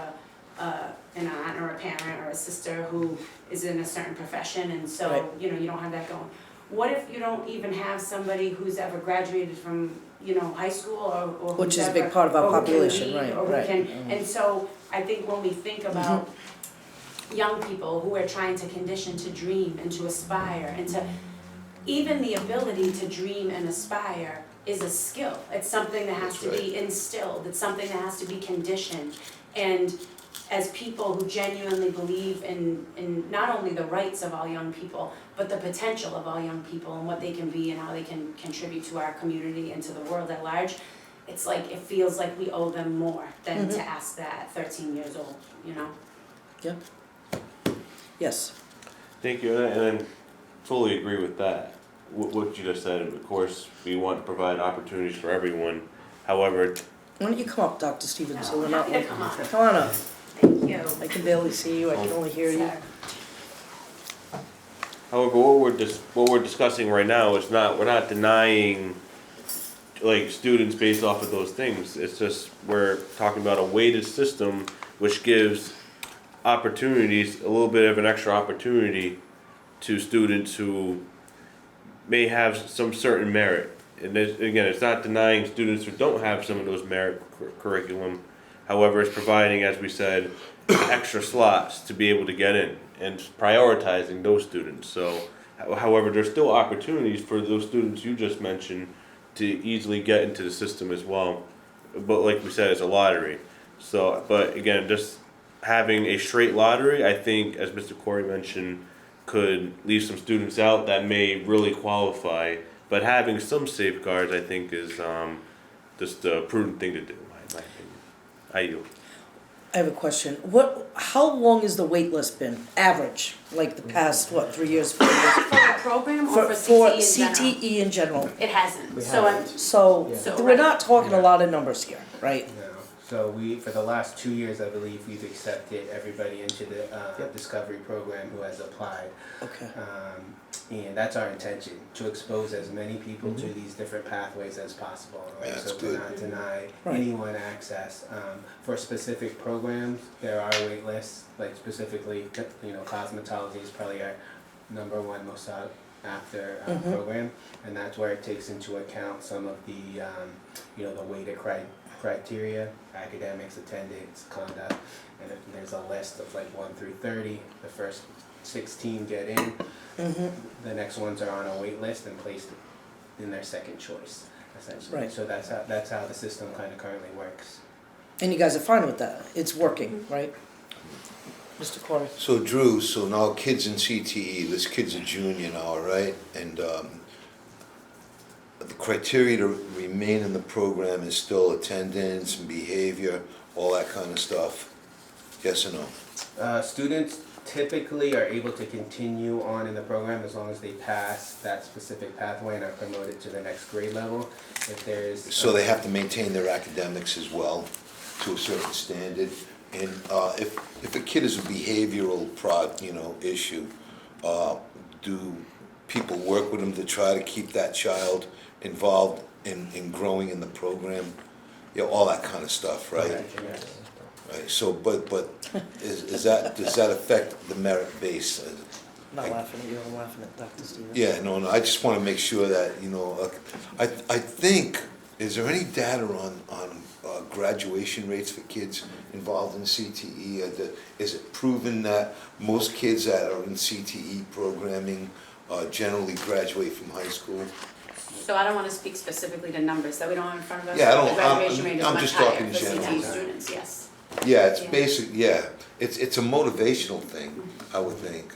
an aunt or a parent or a sister who is in a certain profession, and so, Right. you don't have that going. What if you don't even have somebody who's ever graduated from, high school or who's Which is a ever- big part of our or who can population, read, right, or who right. can- Mhm. And so I think when we think about young people who are trying to condition to dream and to aspire and to, even the ability to dream and aspire is a skill. It's something that has to be instilled, it's something that has to be conditioned. And as people who genuinely believe in not only the rights of all young people, but the potential of all young people and what they can be and how they can contribute to our community and to the world at large, it's like, it feels like we owe them more than to ask that at 13 years old, Yes, Thank you, and I fully agree with that, what you just said. Of course, we want to provide opportunities for everyone. However, why don't you come up, Dr. Stevens, so No, we're I'm not. happy to come up. Come on up, Thank you. I can barely see you, I can only hear you. however, what we're discussing right now is we're not denying like students based off of those things. It's just we're talking about a weighted system which gives opportunities, a little bit of an extra opportunity to students who may have some certain merit. And again, it's not denying students who don't have some of those merit curriculum. However, it's providing, as we said, extra slots to be able to get in and prioritizing those students. So, however, there's still opportunities for those students you just mentioned to easily get into the system as well. But like we said, it's a lottery. So, but again, just having a straight lottery, I think, as Mr. Corey mentioned, could leave some students out that may really qualify. But having some safeguards, I think, is just a prudent thing to do, in my opinion. I yield. I have a question, how long has the wait list been, average, like the past, 3 years, 4 years? For the program or for CTE in general? CTE in general, It hasn't, We so I'm, haven't. so, Yeah. So, we're not talking a lot of numbers here, right? No, so for the last 2 years, I believe we've accepted everybody into the Discovery program who has applied. Okay, And that's our intention, to expose as many people to these different pathways as possible, right? That's So to good. not deny Right. anyone access. For specific programs, there are wait lists, like specifically, cosmetology is probably our number one most sought after program. And that's where it takes into account some of the, the weighted criteria, academics, attendance, conduct. And there's a list of like 1 through 30, the first 16 get in. The next ones are on a wait list and placed in their second choice, essentially. Right. So that's how the system kind of currently works. and you guys are fine with that, it's working, right? Mr. Corey? So Drew, so now kids in CTE, this kid's a junior now, right? And the criteria to remain in the program is still attendance and behavior, all that kind of stuff. Yes or no? Students typically are able to continue on in the program as long as they pass that specific pathway and are promoted to the next grade level. If there's So they have to maintain their academics as well, to a certain standard. And if a kid is a behavioral issue, do people work with them to try to keep that child involved in growing in the program? All that kind of stuff, right? yes. Right, so, but does that affect the merit base? Not laughing at you, I'm laughing at Dr. Stevens. Yeah, no, I just wanna make sure that, I think, is there any data on graduation rates for kids involved in CTE? Is it proven that most kids that are in CTE programming generally graduate from high school? So I don't wanna speak specifically to numbers that we don't have in front of us. Yeah, I don't- The graduation rate is I'm much just higher talking for general. CTE students, yes. Yeah, it's Yeah. basic, it's a motivational thing, I would think.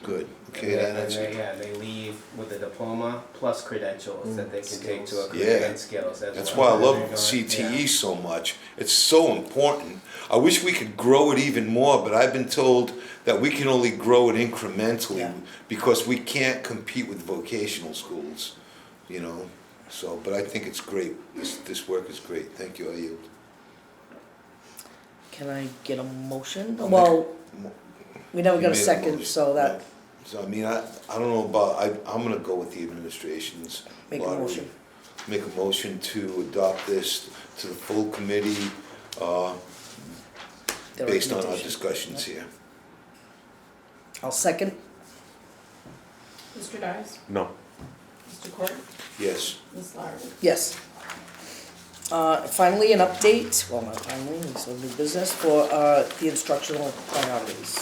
Good, okay, that's. They leave with a diploma plus credentials that they can take to a Yeah. career and skills as That's well. why I love Yeah. CTE so much. It's so important. I wish we could grow it even more, but I've been told that we can only grow it incrementally Yeah. because we can't compete with vocational schools, So, but I think it's great. This work is great. Thank you, I yield. Can I get a motion? I'll Well, Mo- we never you got a made second, motion, so that, right. So, I don't know about, I'm gonna go with the administration's make a lottery. motion. Make a motion to adopt this to the full committee, The based on our recommendation. discussions here. I'll second. Mr. Dias? No. Mr. Court? Yes. Ms. Larrabee? Yes. Finally, an update, well, not finally, it's a new business for the instructional priorities.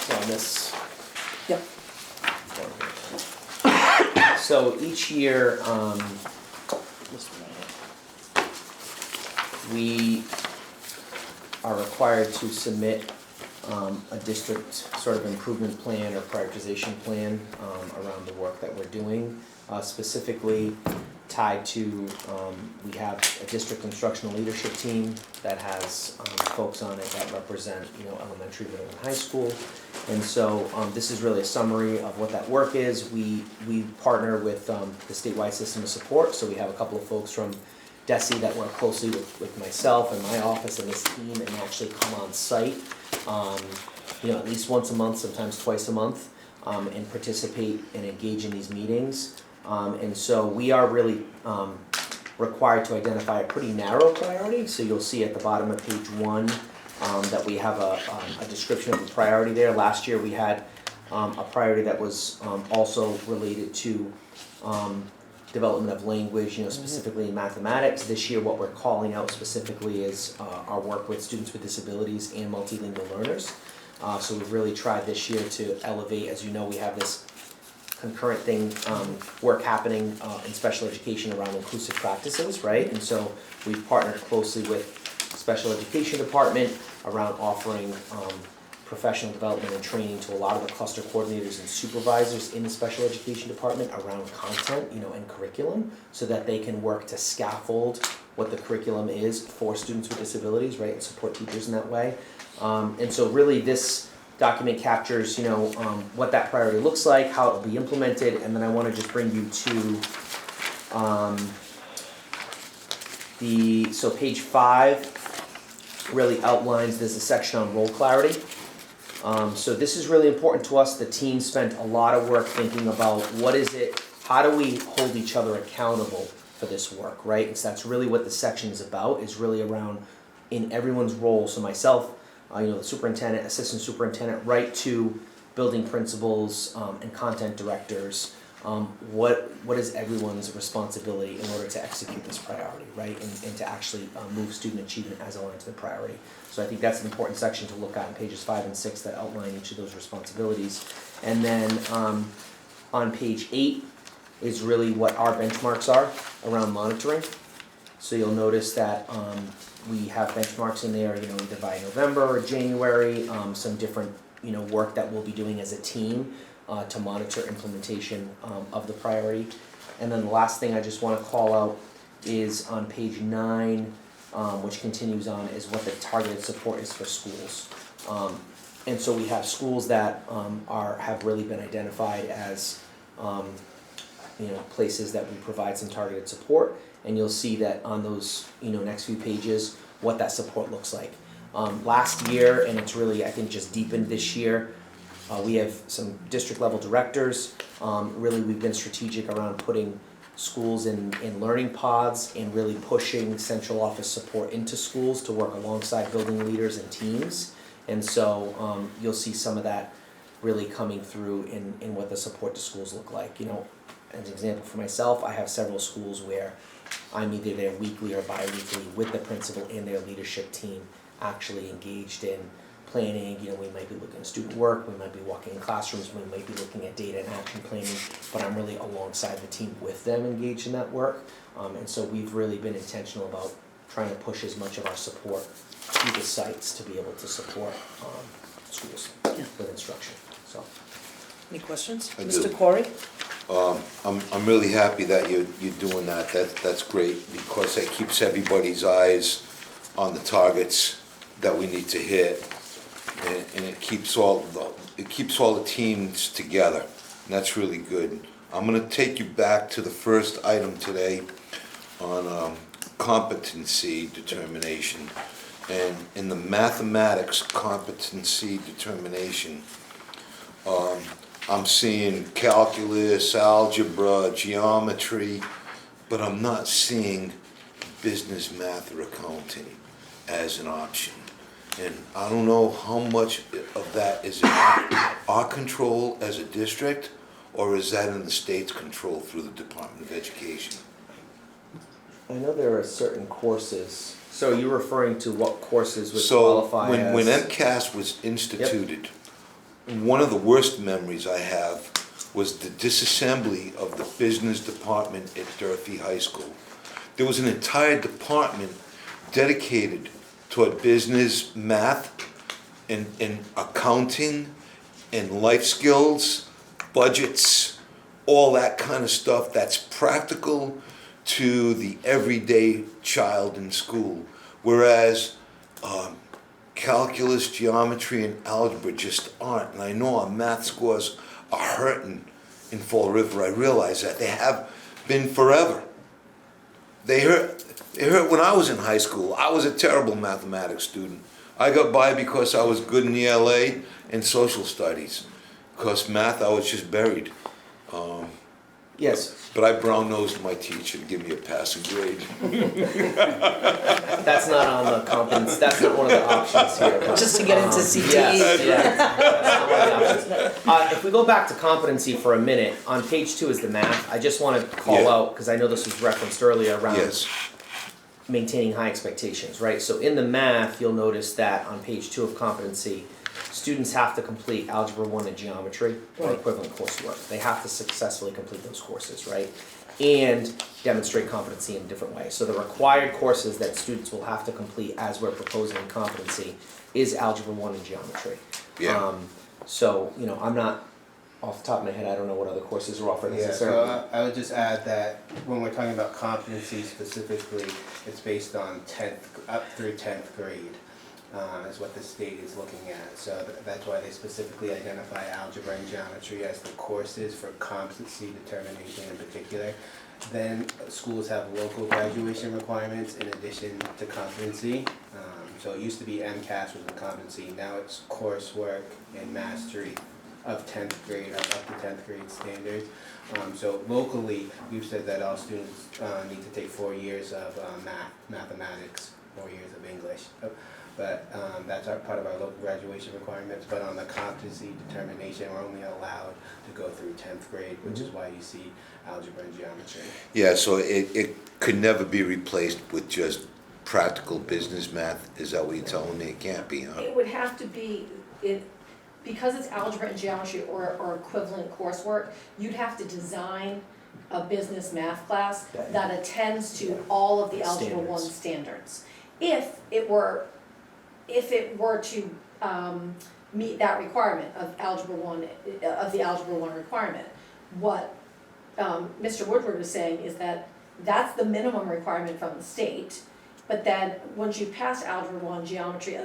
So on this. Yep. So each year, we are required to submit a district sort of improvement plan or prioritization plan around the work that we're doing. Specifically tied to, we have a district instructional leadership team that has folks on it that represent, elementary, middle, and high school. And so this is really a summary of what that work is. We partner with the statewide system of support, so we have a couple of folks from DESE that work closely with myself and my office and this team and actually come on site, at least once a month, sometimes twice a month, and participate and engage in these meetings. And so we are really required to identify a pretty narrow priority. So you'll see at the bottom of page 1 that we have a description of the priority there. Last year we had a priority that was also related to development of language, specifically in mathematics. This year what we're calling out specifically is our work with students with disabilities and multilingual learners. So we've really tried this year to elevate, as you know, we have this concurrent thing, work happening in special education around inclusive practices, right? And so we've partnered closely with special education department around offering professional development and training to a lot of the cluster coordinators and supervisors in the special education department around content, and curriculum, so that they can work to scaffold what the curriculum is for students with disabilities, right, and support teachers in that way. And so really this document captures, what that priority looks like, how it will be implemented, and then I want to just bring you to so page 5 really outlines, there's a section on role clarity. So this is really important to us. The team spent a lot of work thinking about what is it, how do we hold each other accountable for this work, right? And so that's really what the section is about, is really around in everyone's role. So myself, the superintendent, assistant superintendent, right to building principals and content directors. What is everyone's responsibility in order to execute this priority, right? And to actually move student achievement as aligned to the priority. So I think that's an important section to look at in pages 5 and 6 that outline each of those responsibilities. And then on page 8 is really what our benchmarks are around monitoring. So you'll notice that we have benchmarks in there, either by November or January, some different, work that we'll be doing as a team to monitor implementation of the priority. And then the last thing I just want to call out is on page 9, which continues on, is what the targeted support is for schools. And so we have schools that have really been identified as places that we provide some targeted support, and you'll see that on those next few pages what that support looks like. Last year, and it's really I think just deepened this year, we have some district level directors. Really we've been strategic around putting schools in learning pods and really pushing central office support into schools to work alongside building leaders and teams. And so you'll see some of that really coming through in what the support to schools look like. As an example for myself, I have several schools where I'm either there weekly or bi-weekly with the principal and their leadership team actually engaged in planning. We might be looking at student work, we might be walking in classrooms, we might be looking at data and action planning, but I'm really alongside the team with them engaged in that work. And so we've really been intentional about trying to push as much of our support to the sites to be able to support schools with instruction. So, Any questions? I do. Mr. Corey? I'm really happy that you're doing that. That's great, because it keeps everybody's eyes on the targets that we need to hit, and it keeps all the teams together, and that's really good. I'm going to take you back to the first item today on competency determination, and in the mathematics competency determination, I'm seeing calculus, algebra, geometry, but I'm not seeing business math or accounting as an option. And I don't know how much of that is in our control as a district, or is that in the state's control through the Department of Education? I know there are certain courses. So you're referring to what courses would qualify as? So when MCAS was instituted, one of the worst memories I have was the disassembly of the business department at Durfee High School. There was an entire department dedicated toward business, math, and accounting, and life skills, budgets, all that kind of stuff that's practical to the everyday child in school. Whereas calculus, geometry, and algebra just aren't. And I know our math scores are hurting in Fall River. I realize that. They have been forever. They hurt when I was in high school. I was a terrible mathematics student. I got by because I was good in the ELA and social studies. Because math, I was just buried. Yes. But I brown-nosed my teacher to give me a passing grade. That's not on the competence, that's not one of the options here. But, Just to get into CTE. Yes. That's not one of the options. If we go back to competency for a minute, on page 2 is the math. I just want to call out, because I know this was referenced earlier around Yes. maintaining high expectations, right? So in the math, you'll notice that on page 2 of competency, students have to complete Algebra 1 and Geometry or Right. equivalent coursework. They have to successfully complete those courses, right? And demonstrate competency in a different way. So the required courses that students will have to complete as we're proposing in competency is Algebra 1 and Geometry. Yeah. So, I'm not, off the top of my head, I don't know what other courses are offered Yeah, necessarily. so I would just add that when we're talking about competency specifically, it's based on up through 10th grade. Is what the state is looking at. So that's why they specifically identify algebra and geometry as the courses for competency determination in particular. Then schools have local graduation requirements in addition to competency. So it used to be MCAS was a competency, now it's coursework and mastery of 10th grade, up to 10th grade standards. So locally, we've said that all students need to take 4 years of mathematics, 4 years of English. But that's part of our local graduation requirements. But on the competency determination, we're only allowed to go through 10th grade, which is why you see algebra and geometry. Yeah, so it could never be replaced with just practical business math. Is that what you're telling me? It can't be, huh? It would have to be, because it's algebra and geometry or equivalent coursework, you'd have to design a business math class that attends to all of the Algebra 1 standards. If it were to meet that requirement of Algebra 1, of the Algebra 1 requirement. What Mr. Woodward is saying is that that's the minimum requirement from the state, but then once you pass Algebra 1 geometry,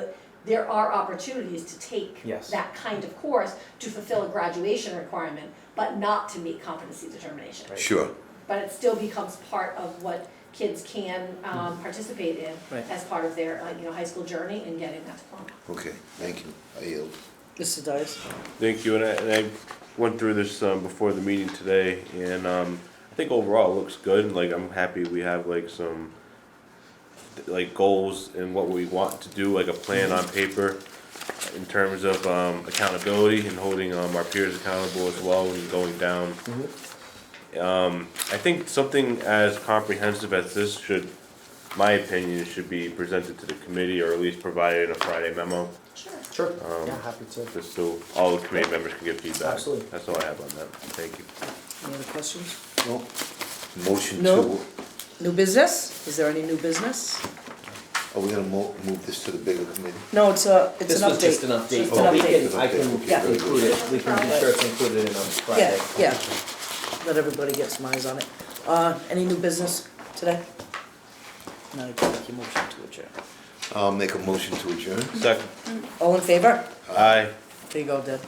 there are opportunities to take Yes. that kind of course to fulfill a graduation requirement, but not to meet competency determination. Sure. But it still becomes part of what kids can participate in Right. as part of their, high school journey and getting that diploma. Okay, thank you. I yield. Mr. Dias? Thank you, and I went through this before the meeting today, and I think overall it looks good. Like, I'm happy we have like some like goals and what we want to do, like a plan on paper in terms of accountability and holding our peers accountable as well and going down. I think something as comprehensive as this should, my opinion, should be presented to the committee or at least provided in a Friday memo. Sure, yeah, happy to. Just so all the committee members can give feedback. Absolutely. That's all I have on that. Thank you. Any other questions? No. Motion No. to, New business? Is there any new business? are we gonna move this to the bigger committee? No, it's an update. This was just an update. Just an Oh, we update. can- I can Yeah. include it, we can be sure it's included in on Friday. Yeah, let everybody get some eyes on it. Any new business today? No, you can make your motion to adjourn. I'll make a motion to adjourn. Second. All in favor? Aye. There you go, Deb.